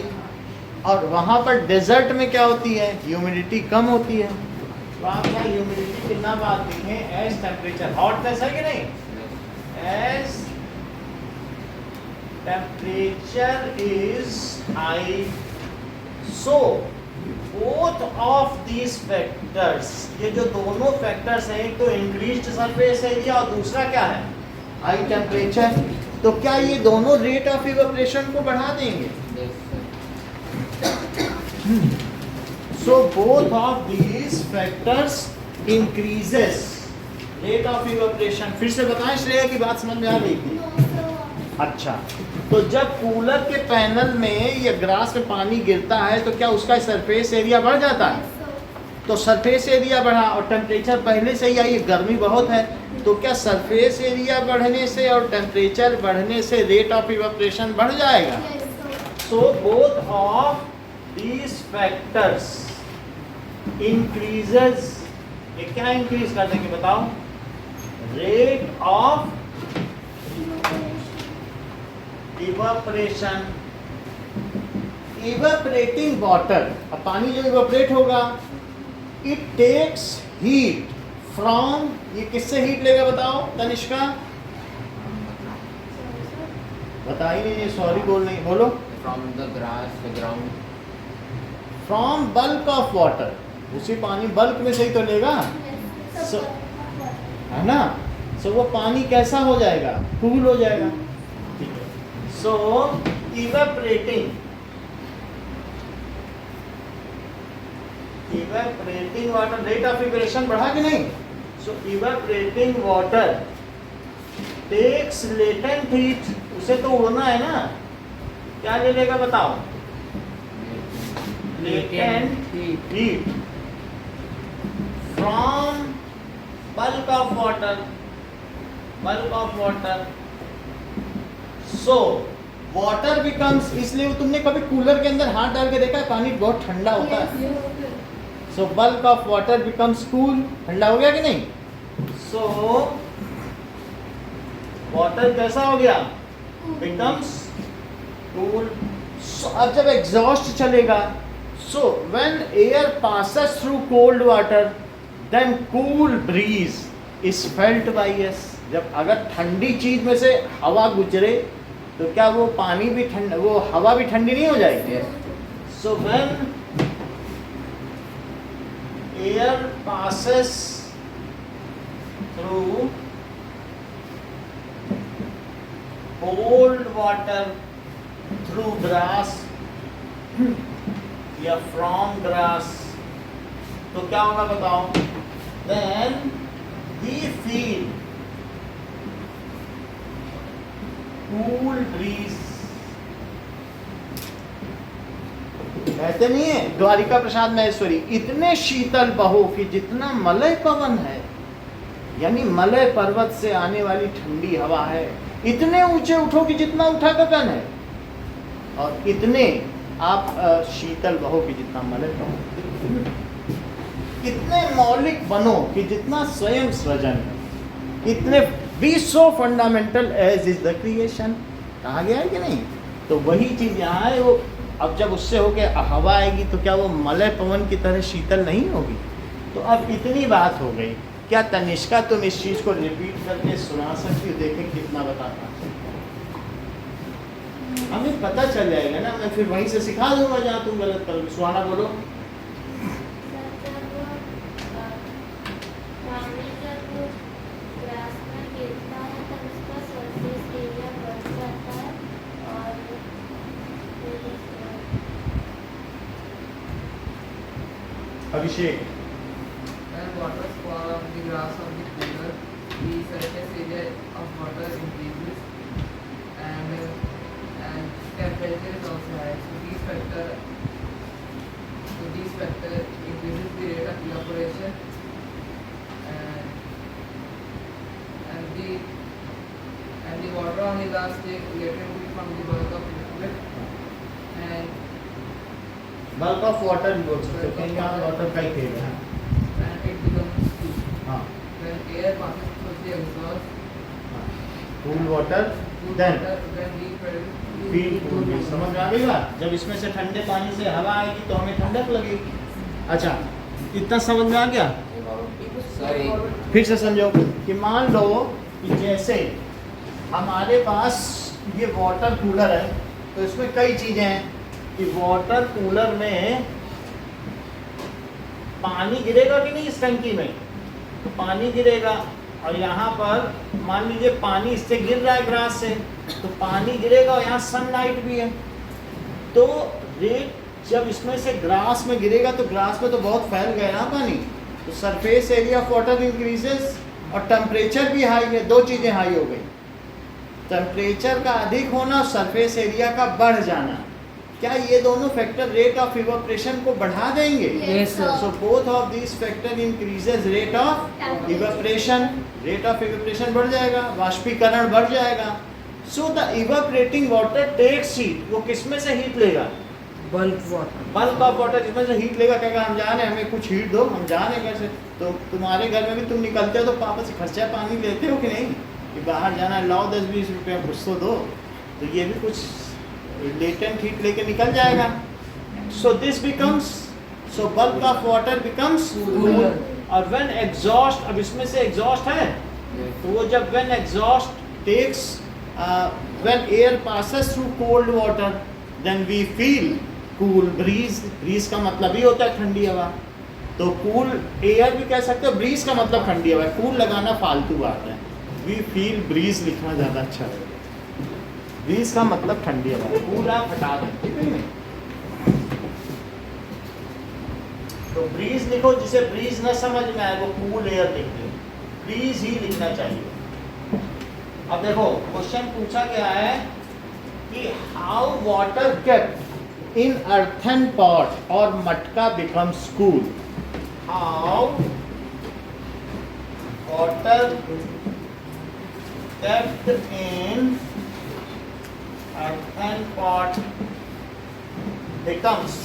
और वहां पर डेजर्ट में क्या होती है? ह्यूमिडिटी कम होती है। तो आप यहाँ ह्यूमिडिटी कितना बात देखें? एज टेम्परेचर, हॉटनेस है कि नहीं? as temperature is high, so both of these factors, ये जो दोनों फैक्टर्स हैं, एक तो इंक्रीज्ड सरफेस एरिया और दूसरा क्या है, हाई टेम्परेचर, तो क्या ये दोनों रेट ऑफ इवेपोरेशन को बढ़ा देंगे? So both of these factors increases rate of evaporation. फिर से बताएं, श्रेया की बात समझ में आ गई थी? अच्छा, तो जब कूलर के पैनल में या ग्लास में पानी गिरता है तो क्या उसका सरफेस एरिया बढ़ जाता है? तो सरफेस एरिया बढ़ा और टेम्परेचर पहले से ही आई, गर्मी बहुत है, तो क्या सरफेस एरिया बढ़ने से और टेम्परेचर बढ़ने से रेट ऑफ इवेपोरेशन बढ़ जाएगा? So both of these factors increases, ये क्या इंक्रीज कर देंगे बताओ? Rate of evaporation. Evaporating water, अब पानी जो इवेपोरेट होगा, इट टेक्स हीट फ्रॉम, ये किससे हीट लेगा बताओ तनिष्का? बता ही नहीं, सॉरी बोल नहीं, बोलो। From the grass, the ground. From bulk of water, उसी पानी बल्क में से ही तो लेगा, So- है ना? सो वो पानी कैसा हो जाएगा? कूल हो जाएगा। ठीक है, so evaporating water rate of evaporation बढ़ा कि नहीं? So evaporating water takes latent heat, उसे तो उड़ना है ना, क्या ले लेगा बताओ? latent heat from bulk of water, so water becomes, इसलिए तुमने कभी कूलर के अंदर हाथ डाल के देखा है, पानी बहुत ठंडा होता है, so bulk of water becomes cool, ठंडा हो गया कि नहीं? so water कैसा हो गया? becomes cool. so अब जब एग्जॉस्ट चलेगा, so when air passes through cold water, then cool breeze is felt by us. जब अगर ठंडी चीज में से हवा गुजरे तो क्या वो पानी भी ठंडा, वो हवा भी ठंडी नहीं हो जाएगी? so when air passes through cold water through grass या फ्रॉम ग्रास, तो क्या होगा बताओ? Then we feel cool breeze. कहते नहीं है द्वारिका प्रसाद महेश्वरी, इतने शीतल बहो कि जितना मलय पवन है, यानी मलय पर्वत से आने वाली ठंडी हवा है, इतने ऊंचे उठो कि जितना उठा गगन है, और इतने आप शीतल बहो कि जितना मलय बहो, इतने मौलिक बनो कि जितना स्वयं सृजन है, इतने be so fundamental as is the creation, कहा गया है कि नहीं? तो वही चीज यहाँ है। वो अब जब उससे होके हवा आएगी तो क्या वो मलय पवन की तरह शीतल नहीं होगी? तो अब इतनी बात हो गई, क्या तनिष्का तुम इस चीज को रिपीट करके सुना सकती हो? देखें कितना बताता, हमें पता चल जाएगा ना, मैं फिर वहीं से सिखा दूंगा जहाँ तुम गलत करोगे। सुहाना बोलो। पानी जब ग्रास में गिरता है तब उसका सरफेस एरिया बढ़ जाता है और अभिषेक। When water fall on the grass of the cooler, the surface area of water increases and temperature is also high. So these factor increases the rate of evaporation and the water on the glass take latent heat from the bulk of liquid and bulk of water भी बोल सकते हो, कहीं यहाँ वाटर का ही खेल है। it becomes cool. हाँ, When air passes through the exhaust, cool water cool देन water when we feel cool भी। समझ में आ गई बात? जब इसमें से ठंडे पानी से हवा आएगी तो हमें ठंडक लगेगी। अच्छा, इतना समझ में आ गया? Sorry. फिर से समझो कि मान लो कि जैसे हमारे पास ये वाटर कूलर है, तो इसमें कई चीज़ें हैं कि वाटर कूलर में पानी गिरेगा कि नहीं इस टंकी में, तो पानी गिरेगा। और यहाँ पर मान लीजिए पानी इससे गिर रहा है ग्रास से, तो पानी गिरेगा और यहाँ सनलाइट भी है। तो रेट जब इसमें से ग्रास में गिरेगा तो ग्रास में तो बहुत फैल गया ना पानी, तो surface area of water increases और टेम्परेचर भी हाई है। दो चीज़ें हाई हो गई, टेम्परेचर का अधिक होना और सरफेस एरिया का बढ़ जाना। क्या ये दोनों फैक्टर रेट ऑफ इवेपोरेशन को बढ़ा देंगे? Yes, sir. So both of these factor increases rate of evaporation. Rate of evaporation बढ़ जाएगा, वाष्पीकरण बढ़ जाएगा। So the evaporating water takes heat. वो किसमें से हीट लेगा? Bulk water. Bulk of water जिसमें से हीट लेगा, कहेगा हम जाने हमें कुछ हीट दो, हम जाने कैसे। तो तुम्हारे घर में भी तुम निकलते हो तो पापा से खर्चा पानी लेते हो कि नहीं, कि बाहर जाना है लाओ 10-20 रुपये कुछ तो दो, तो ये भी कुछ लेटेंट हीट लेके निकल जाएगा। So this becomes, so bulk of water becomes cooler. और व्हेन एग्जॉस्ट, अब इसमें से एग्जॉस्ट है, तो वो जब when exhaust takes, when air passes through cold water then we feel cool breeze. Breeze का मतलब ही होता है ठंडी हवा, तो कूल एयर भी कह सकते हो, ब्रीज का मतलब ठंडी हवा। कूल लगाना फालतू बात है, वी फील ब्रीज लिखना ज़्यादा अच्छा है। ब्रीज का मतलब ठंडी हवा, कूल आप हटा दें, ठीक है नहीं। तो ब्रीज लिखो, जिसे ब्रीज न समझ में आए वो कूल एयर लिख दे, ब्रीज ही लिखना चाहिए। अब देखो क्वेश्चन पूछा गया है कि how water kept in earthen pot और मटका becomes cool. How water kept in earthen pot becomes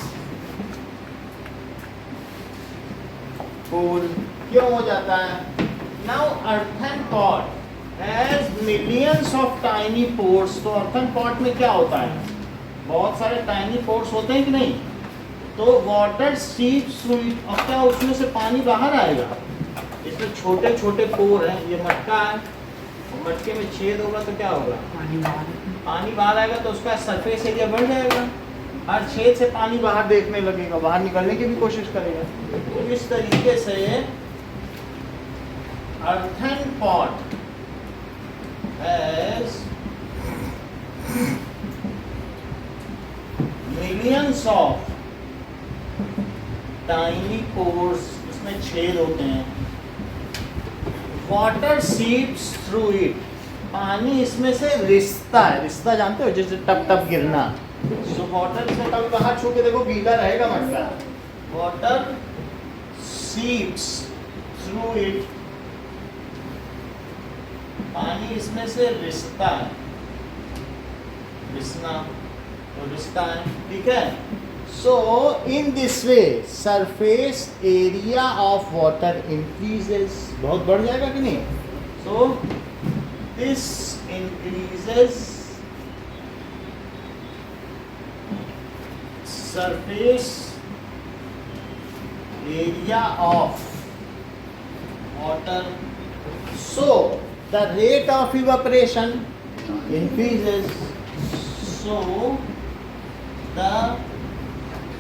cool। क्यों हो जाता है? Now earthen pot has millions of tiny pores। तो earthen pot में क्या होता है? बहुत सारे tiny pores होते हैं कि नहीं? तो water seeps through it। अब क्या उसमें से पानी बाहर आएगा? इसमें छोटे छोटे पोर हैं, ये मटका है, मटके में छेद होगा तो क्या होगा? पानी बाहर आएगा, तो उसका सरफेस एरिया बढ़ जाएगा। हर छेद से पानी बाहर देखने लगेगा, बाहर निकलने की भी कोशिश करेगा। तो इस तरीके से earthen pot has millions of tiny pores, इसमें छेद होते हैं। वाटर सीप्स थ्रू इट, पानी इसमें से रिसता है। रिसता जानते हो, जैसे टप टप गिरना। सो वाटर इसमें कभी बाहर छू के देखो गीला रहेगा मटका। वाटर सीप्स थ्रू इट, पानी इसमें से रिसता है, रिसना तो रिसता है, ठीक है। So in this way surface area of water increases, बहुत बढ़ जाएगा कि नहीं? So this increases surface area of water, so the rate of evaporation increases, so the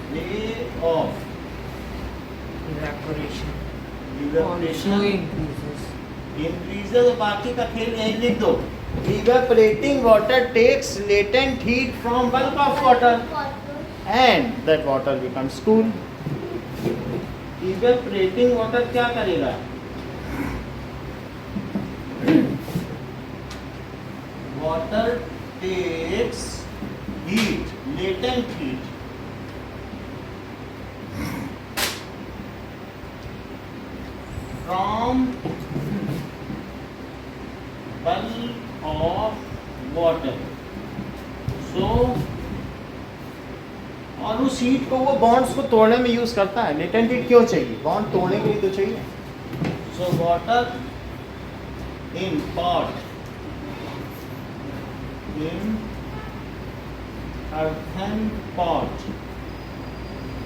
rate of evaporation evaporation also increases. increases। बाकी का खेल यही लिख दो। Evaporating water takes latent heat from bulk of water and that water becomes cool। Evaporating water क्या करेगा? Water takes heat, latent heat from bulk of water। So और उस हीट को वो बॉन्ड्स को तोड़ने में यूज करता है। लेटेंट हीट क्यों चाहिए? बॉन्ड तोड़ने के लिए तो चाहिए। So water in pot in earthen pot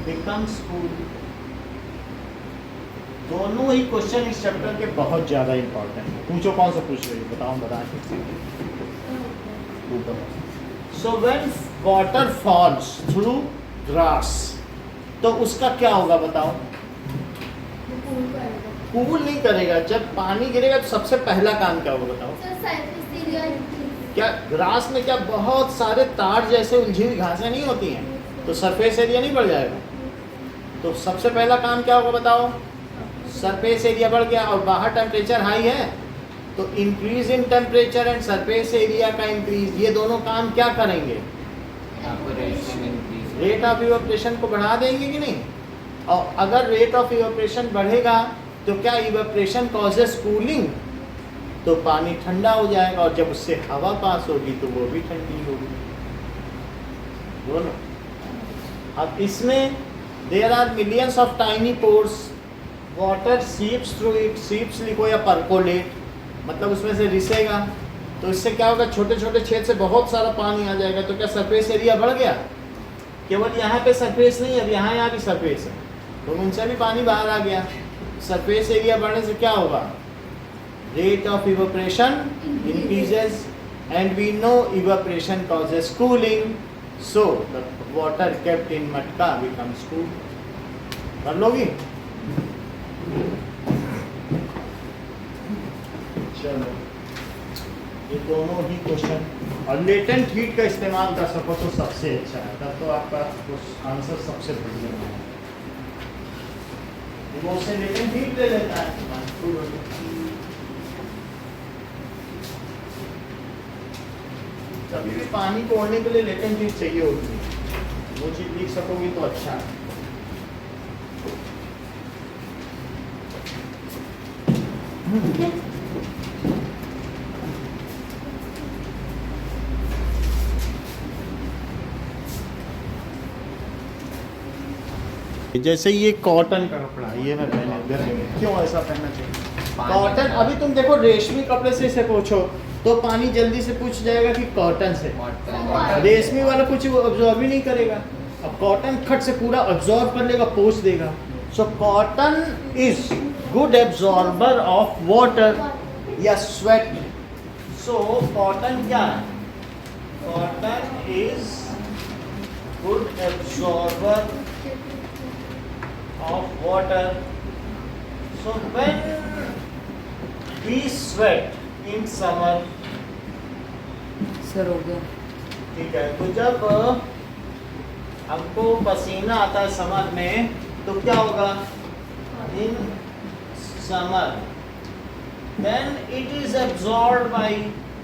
becomes cool। दोनों ही क्वेश्चन इस चैप्टर के बहुत ज्यादा इंपॉर्टेंट है। पूछो कौन सा पूछ रही है, बताओ बता। ऊपर। So when water falls through grass, तो उसका क्या होगा बताओ? कूल नहीं करेगा। जब पानी गिरेगा तो सबसे पहला काम क्या होगा बताओ? क्या ग्रास में क्या बहुत सारे तार जैसे उलझी हुई घासें नहीं होती हैं, तो सरफेस एरिया नहीं बढ़ जाएगा? तो सबसे पहला काम क्या होगा बताओ? सरफेस एरिया बढ़ गया, और बाहर टेम्परेचर हाई है, तो increase in temperature and surface area का इंक्रीज, ये दोनों काम क्या करेंगे? Evaporation increase. Rate of evaporation को बढ़ा देंगे कि नहीं? और अगर रेट ऑफ इवेपोरेशन बढ़ेगा तो क्या इवेपोरेशन कॉजेस कूलिंग, तो पानी ठंडा हो जाएगा, और जब उससे हवा पास होगी तो वो भी ठंडी होगी। बोलो। अब इसमें there are millions of tiny pores, water seeps through it, seeps लिखो या परकोलेट, मतलब उसमें से रिसेगा, तो इससे क्या होगा? छोटे छोटे छेद से बहुत सारा पानी आ जाएगा। तो क्या सरफेस एरिया बढ़ गया? केवल यहाँ पे सरफेस नहीं है, अब यहाँ भी सरफेस है, तो उनसे भी पानी बाहर आ गया। सरफेस एरिया बढ़ने से क्या होगा? Rate of evaporation increases, and we know evaporation causes cooling, so the water kept in matka becomes cool. कर लोगी? चलो, ये दोनों ही क्वेश्चन, और लेटेंट हीट का इस्तेमाल कर सको तो सबसे अच्छा है, तब तो आपका आंसर सबसे बढ़िया है। वो उससे लेटेंट हीट ले लेता है। कभी भी पानी को ओढ़ने के लिए लेटेंट हीट चाहिए होती है, वो चीज लिख सकोगी तो अच्छा है। जैसे ये कॉटन का कपड़ा, ये मैं पहने गर्मी में, क्यों ऐसा पहनना चाहिए? कॉटन, अभी तुम देखो रेशमी कपड़े से इसे पोछो तो पानी जल्दी से पूछ जाएगा कि कॉटन से। Cotton. रेशमी वाला कुछ अब्जॉर्ब ही नहीं करेगा, अब कॉटन खट से पूरा अब्जॉर्ब कर लेगा, पोछ देगा। So cotton is good absorber of water या स्वेट। सो कॉटन क्या है? Cotton is good absorber of water. So when we sweat in summer, sir हो गया। ठीक है, तो जब हमको पसीना आता है समर में तो क्या होगा? In summer then it is absorbed by,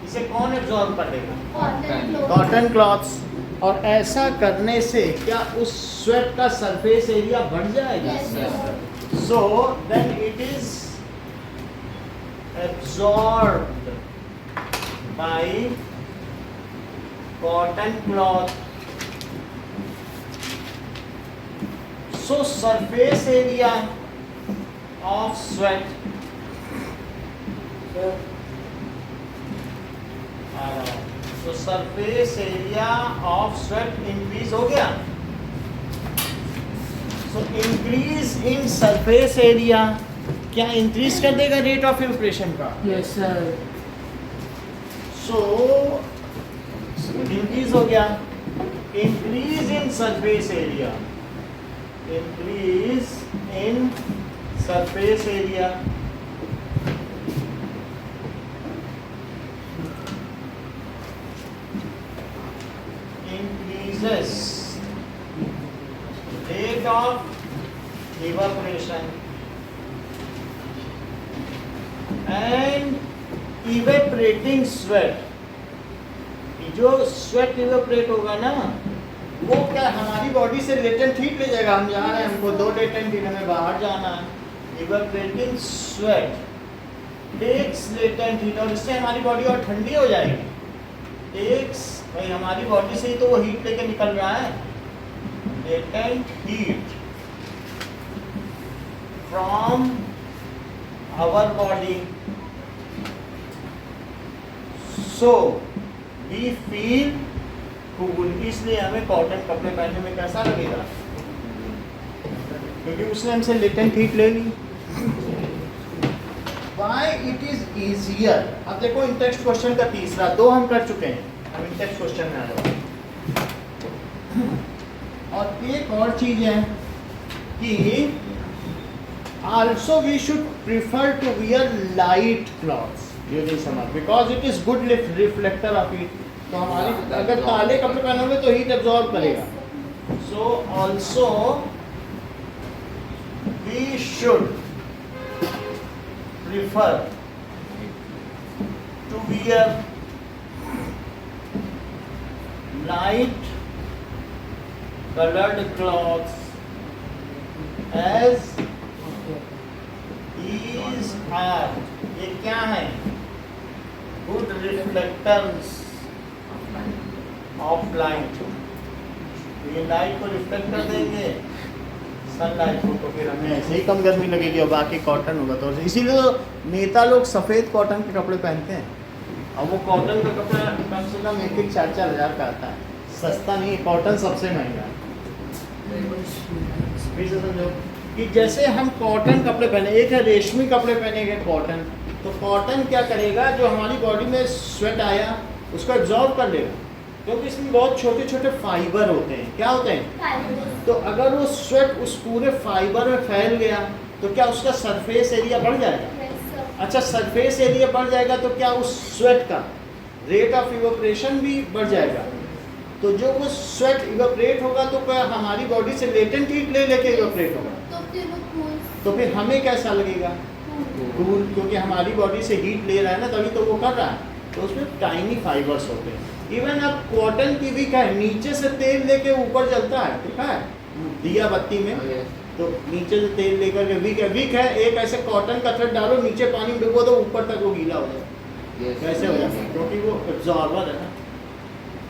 इसे कौन एब्जॉर्ब कर देगा? Cotton clothes. और ऐसा करने से क्या उस स्वेट का सरफेस एरिया बढ़ जाएगा? Yes. So then it is absorbed by cotton cloth. So surface area of sweat, तो surface area of sweat increase हो गया। So increase in surface area क्या इंक्रीज कर देगा रेट ऑफ इवेपोरेशन का? Yes sir. सो इंक्रीज हो गया। Increase in surface area, increase in surface area increases rate of evaporation and evaporating sweat। जो स्वेट इवेपोरेट होगा ना, वो क्या हमारी बॉडी से लेटेंट हीट ले जाएगा। हम जा रहे हैं, हमको 2 लेटेंट हीट, हमें बाहर जाना है। Evaporating sweat takes latent heat, और इससे हमारी बॉडी और ठंडी हो जाएगी। टेक्स, भाई हमारी बॉडी से ही तो वो हीट लेके निकल रहा है, latent heat from our body. So we feel cool, इसलिए हमें कॉटन कपड़े पहनने में कैसा लगेगा? क्योंकि उसने हमसे लेटेंट हीट ले ली। Why it is easier? अब देखो इन टेक्स्ट क्वेश्चन का तीसरा, 2 हम कर चुके हैं, अब नेक्स्ट क्वेश्चन में आ जाओ। और एक और चीज है कि also we should prefer to wear light clothes during summer because it is good reflector of heat. तो हमारी अगर काले कपड़े पहनोगे तो हीट एब्जॉर्ब करेगा। So also we should prefer to wear light colored clothes as these are, ये क्या है, good reflectors of light। ये लाइट को रिफ्लेक्ट कर देंगे सनलाइट को, तो फिर हमें ऐसे ही कम गर्मी लगेगी और बाकी कॉटन होगा। तो इसीलिए तो नेता लोग सफ़ेद कॉटन के कपड़े पहनते हैं। और वो कॉटन का कपड़ा कम से कम 1-4 हज़ार का आता है, सस्ता नहीं है, कॉटन सबसे महंगा है। फिर से समझो कि जैसे हम कॉटन कपड़े पहने, एक है रेशमी कपड़े पहने गए कॉटन, तो कॉटन क्या करेगा, जो हमारी बॉडी में स्वेट आया उसको एब्जॉर्ब कर लेगा, क्योंकि इसमें बहुत छोटे छोटे फाइबर होते हैं। क्या होते हैं? तो अगर वो स्वेट उस पूरे फाइबर में फैल गया तो क्या उसका सरफेस एरिया बढ़ जाएगा? अच्छा, सरफेस एरिया बढ़ जाएगा तो क्या उस स्वेट का रेट ऑफ इवेपोरेशन भी बढ़ जाएगा। तो जो वो स्वेट इवेपोरेट होगा तो क्या हमारी बॉडी से लेटेंट हीट ले लेके इवेपोरेट होगा, तो फिर हमें कैसा लगेगा? कूल, क्योंकि हमारी बॉडी से हीट ले रहा है ना, तभी तो वो कर रहा है। तो उसमें टाइनी फाइबर्स होते हैं। इवन अब कॉटन की भी क्या है, नीचे से तेल लेके ऊपर जलता है, ठीक है, दिया बत्ती में, तो नीचे से तेल लेकर के विक है, एक ऐसे कॉटन का थ्रेड डालो, नीचे पानी में डुबो दो, ऊपर तक वो गीला हो जाए। कैसे हो जाए? क्योंकि वो एब्जॉर्बर है ना।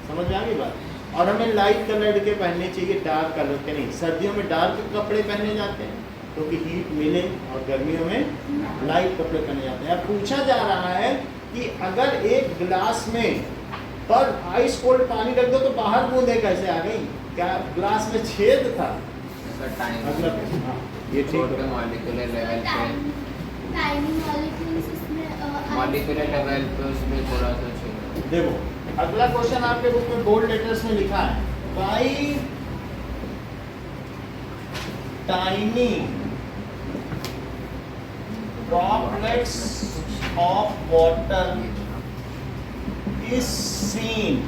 समझ में आ गई बात? और हमें लाइट कलर के पहनने चाहिए, डार्क कलर के नहीं। सर्दियों में डार्क कपड़े पहने जाते हैं क्योंकि हीट मिले, और गर्मियों में लाइट कपड़े पहने जाते हैं। अब पूछा जा रहा है कि अगर एक गिलास में पर आइस कोल्ड पानी रख दो तो बाहर बूंदें कैसे आ गई? क्या ग्लास में छेद था? अगला प्रश्न। हाँ, ये ठीक है। मॉलिक्यूलर लेवल पे उसमें थोड़ा सा छेद। देखो अगला क्वेश्चन आपके बुक में बोल्ड लेटर्स में लिखा है, by tiny droplets of water is seen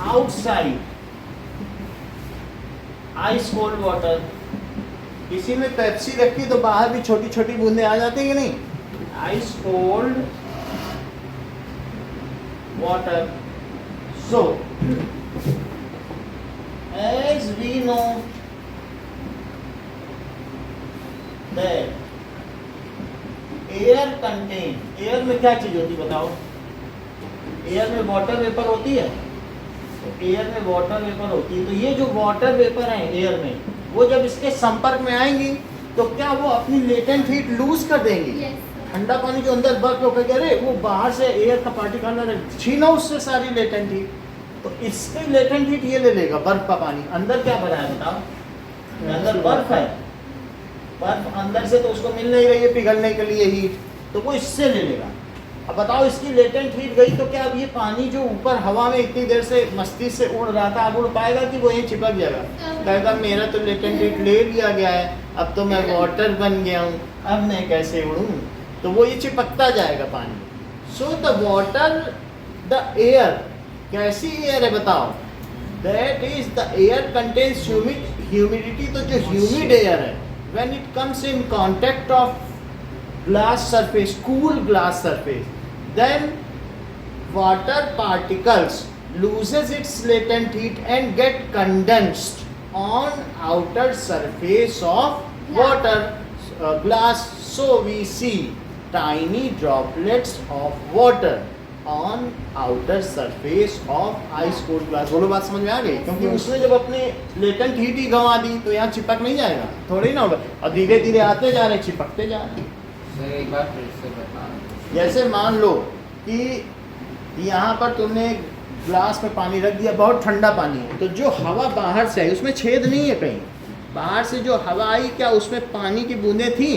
outside ice cold water। किसी में पेप्सी रखी तो बाहर भी छोटी छोटी बूंदें आ जाती है कि नहीं? Ice cold water। So as we know that air contain, air में क्या चीज होती है बताओ? एयर में वाटर वेपर होती है, तो एयर में वाटर वेपर होती है। तो ये जो वाटर वेपर है एयर में, वो जब इसके संपर्क में आएंगी तो क्या वो अपनी लेटेंट हीट लूज कर देंगी? ठंडा पानी जो अंदर बर्फ होकर अरे वो बाहर से एयर का पार्टिकल छीना उससे सारी लेटेंट हीट, तो इसकी लेटेंट हीट ये ले लेगा, बर्फ का पानी। अंदर क्या भरा है बताओ? अंदर बर्फ है, बर्फ अंदर से तो उसको मिल नहीं रही है पिघलने के लिए हीट, तो वो इससे ले लेगा। अब बताओ इसकी लेटेंट हीट गई तो क्या अब ये पानी जो ऊपर हवा में इतनी देर से मस्ती से उड़ रहा था, अब उड़ पाएगा कि वो यहीं चिपक जाएगा? कहेगा मेरा तो लेटेंट हीट ले लिया गया है, अब तो मैं वाटर बन गया हूँ, अब मैं कैसे उड़ूँ? तो वो ये चिपकता जाएगा पानी। सो द वाटर, द एयर, कैसी एयर है बताओ? That is the air contains humidity. तो जो ह्यूमिड एयर है, when it comes in contact of glass surface, cool glass surface, then water particles loses its latent heat and get condensed on outer surface of water glass. So we see tiny droplets of water on outer surface of ice cold glass। बोलो बात समझ में आ गई? क्योंकि उसने जब अपने लेटेंट हीट ही गंवा दी तो यहाँ चिपक नहीं जाएगा, थोड़ी ना होगा, और धीरे धीरे आते जा रहे, चिपकते जा रहे। सर एक बार फिर से बता। जैसे मान लो कि यहाँ पर तुमने ग्लास में पानी रख दिया, बहुत ठंडा पानी है, तो जो हवा बाहर से आई उसमें छेद नहीं है कहीं, बाहर से जो हवा आई क्या उसमें पानी की बूंदें थी?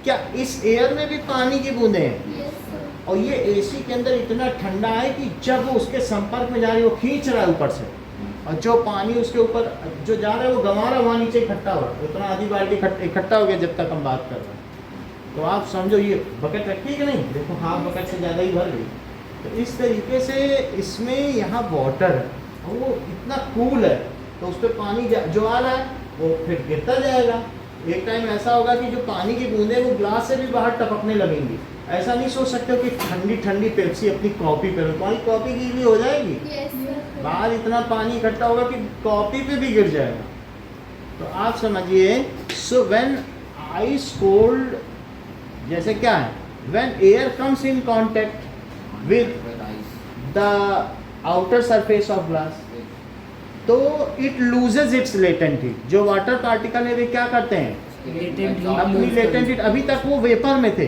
क्या इस एयर में भी पानी की बूंदें हैं? और ये एसी के अंदर इतना ठंडा है कि जब वो उसके संपर्क में जा रही है वो खींच रहा है ऊपर से, और जो पानी उसके ऊपर जो जा रहा है वो गंवा रहा है, वहाँ नीचे इकट्ठा हो रहा है, उतना आधी बाल्टी इकट्ठा हो गया जब तक हम बात कर रहे हैं। तो आप समझो ये बकेट रखी कि नहीं, देखो हाफ बकेट से ज़्यादा ही भर गई। तो इस तरीके से इसमें यहाँ वाटर है और वो इतना कूल है, तो उस पर पानी जो आ रहा है वो फिर गिरता जाएगा। एक टाइम ऐसा होगा कि जो पानी की बूंदें वो ग्लास से भी बाहर टपकने लगेंगी। ऐसा नहीं सोच सकते हो कि ठंडी ठंडी पेप्सी अपनी कॉपी पे, तुम्हारी कॉपी गीली हो जाएगी, Yes, sir. बाहर इतना पानी इकट्ठा होगा कि कॉपी पे भी गिर जाएगा। तो आप समझिए, सो व्हेन आइस कोल्ड, जैसे क्या है, when air comes in contact with the outer surface of glass, तो it loses its latent heat. जो वाटर पार्टिकल है वे क्या करते हैं, Latent heat अपनी lose लेटेंट हीट, अभी तक वो वेपर में थे,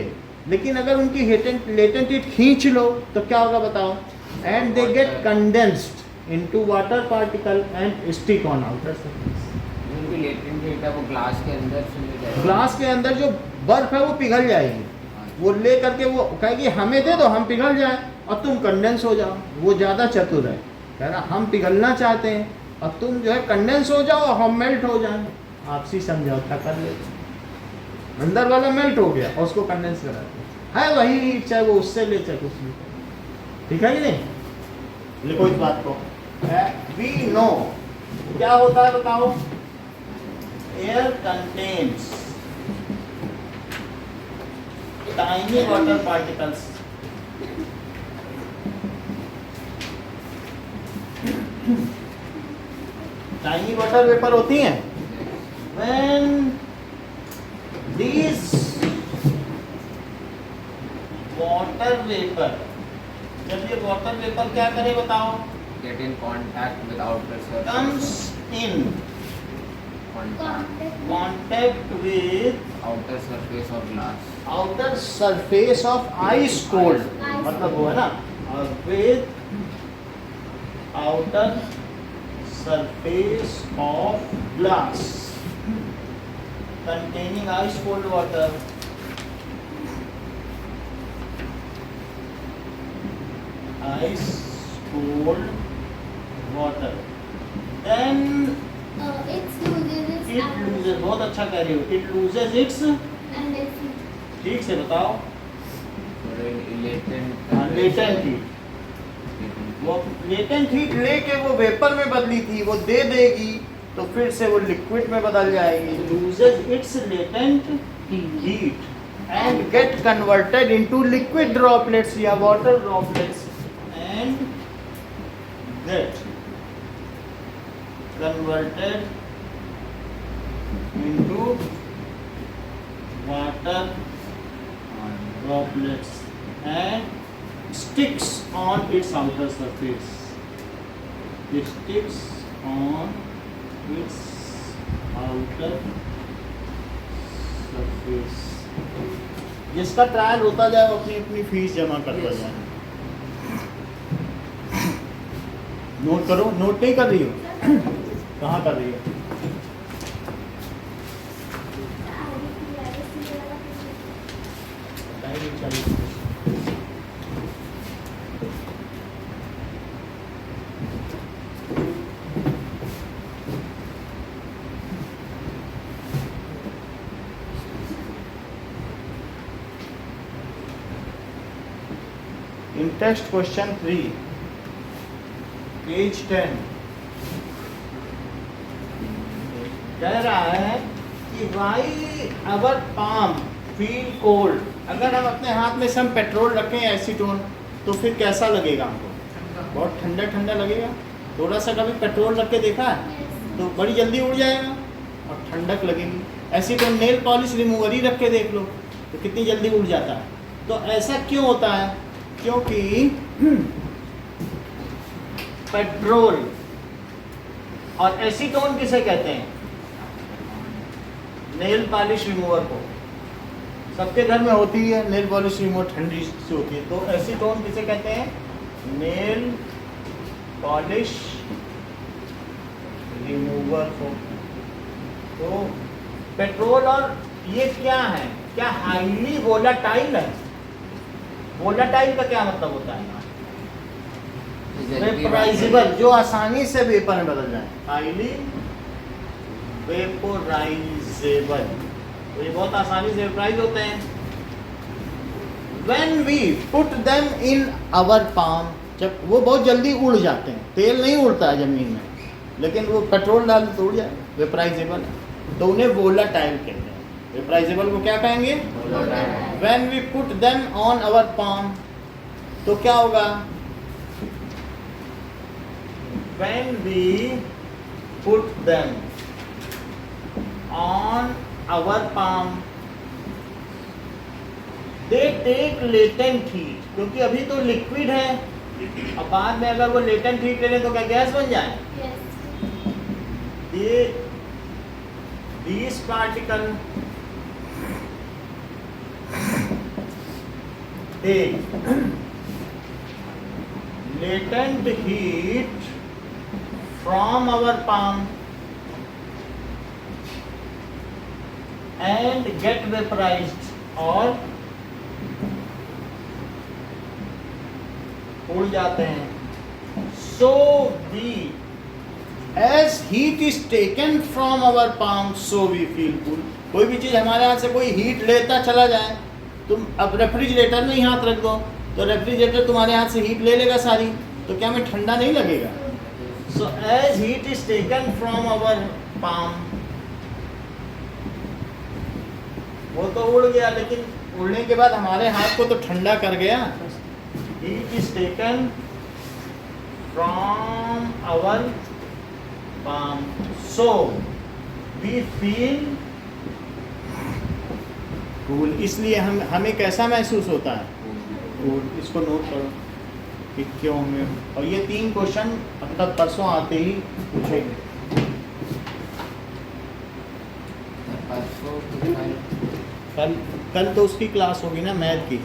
लेकिन अगर उनकी लेटेंट हीट खींच लो तो क्या होगा बताओ, and they get condensed into water particle and stick on outer surface. उनकी लेटेंट हीट है वो ग्लास के अंदर चली जाएगी। ग्लास के अंदर जो बर्फ है वो पिघल जाएगी, वो ले करके वो कहेगी हमें दे दो, हम पिघल जाए और तुम कंडेंस हो जाओ। वो ज़्यादा चतुर है, कह रहा हम पिघलना चाहते हैं और तुम जो है कंडेंस हो जाओ, हम मेल्ट हो जाए। आपसी समझौता कर ले, अंदर वाला मेल्ट हो गया और उसको कंडेंस करा है वही, चाहे वो उससे ले चाहे कुछ भी। ठीक है कि नहीं, लिखो इस बात को। वी नो क्या होता है बताओ, air contains tiny water particles. Tiny water vapor होती हैं। When these water vapor, जब ये water vapor क्या करे बताओ, Get in contact with outer surface. comes in contact with outer surface of glass. outer surface of ice cold, मतलब वो है ना, with outer surface of glass containing ice cold water, ice cold water, then It loses its it loses, बहुत अच्छा कह रही हो, it loses its, and its ठीक से बताओ, Latent. Latent heat. वो लेटेंट हीट लेके वो वेपर में बदली थी, वो दे देगी तो फिर से वो लिक्विड में बदल जाएगी। Loses its latent heat and get converted into liquid droplets या water droplets and get converted into water droplets and sticks on its outer surface. It sticks on its outer surface. जिसका ट्रायल होता जाए वो अपनी अपनी फीस जमा करता जाए। नोट करो, नोट नहीं कर रही हो, कहाँ कर रही हो? In text question 3, page 10, कह रहा है कि why our palm feel cold. अगर हम अपने हाथ में सम पेट्रोल रखें एसीटोन तो फिर कैसा लगेगा हमको, बहुत ठंडा ठंडा लगेगा। थोड़ा सा कभी पेट्रोल रख के देखा है तो बड़ी जल्दी उड़ जाएगा और ठंडक लगेगी। एसीटोन नेल पॉलिश रिमूवर ही रख के देख लो तो कितनी जल्दी उड़ जाता है। तो ऐसा क्यों होता है, क्योंकि पेट्रोल और एसीटोन किसे कहते हैं, नेल पॉलिश रिमूवर को। सबके घर में होती है नेल पॉलिश रिमूवर, ठंडी से होती है। तो एसीटोन किसे कहते हैं, नेल पॉलिश रिमूवर को। तो पेट्रोल और ये क्या है, क्या हाईली वोलाटाइल है, वोलेटाइल का क्या मतलब होता है? जल्दी वेपराइजेबल, जो आसानी से वेपर में बदल जाए, हाईली वेपोराइजेबल, तो ये बहुत आसानी से वेपराइज होते हैं। When we put them in our palm, जब वो बहुत जल्दी उड़ जाते हैं, तेल नहीं उड़ता है जमीन में, लेकिन वो पेट्रोल डाल तो उड़ जाए, वेपराइजेबल है, तो उन्हें वोलेटाइल कहते हैं। वेपराइजेबल को क्या कहेंगे? When we put them on our palm, तो क्या होगा? When we put them on our palm, they take latent heat, क्योंकि अभी तो लिक्विड है, अब बाद में अगर वो लेटेंट हीट ले लें तो क्या गैस बन जाए? Yes. These particle take latent heat from our palm and get vaporized और उड़ जाते हैं। So we, as heat is taken from our palm, so we feel cool. कोई भी चीज़ हमारे हाथ से कोई हीट लेता चला जाए, तुम अब रेफ्रिजरेटर में ही हाथ रख दो तो रेफ्रिजरेटर तुम्हारे हाथ से हीट ले लेगा सारी, तो क्या हमें ठंडा नहीं लगेगा? So as heat is taken from our palm, वो तो उड़ गया, लेकिन उड़ने के बाद हमारे हाथ को तो ठंडा कर गया। Heat is taken from our palm, so we feel cool. इसलिए हमें कैसा महसूस होता है? cool. इसको नोट करो कि क्यों हमें, और ये 3 क्वेश्चन अब तक परसों आते ही पूछेंगे। परसों कल तो उसकी क्लास होगी ना, मैथ की।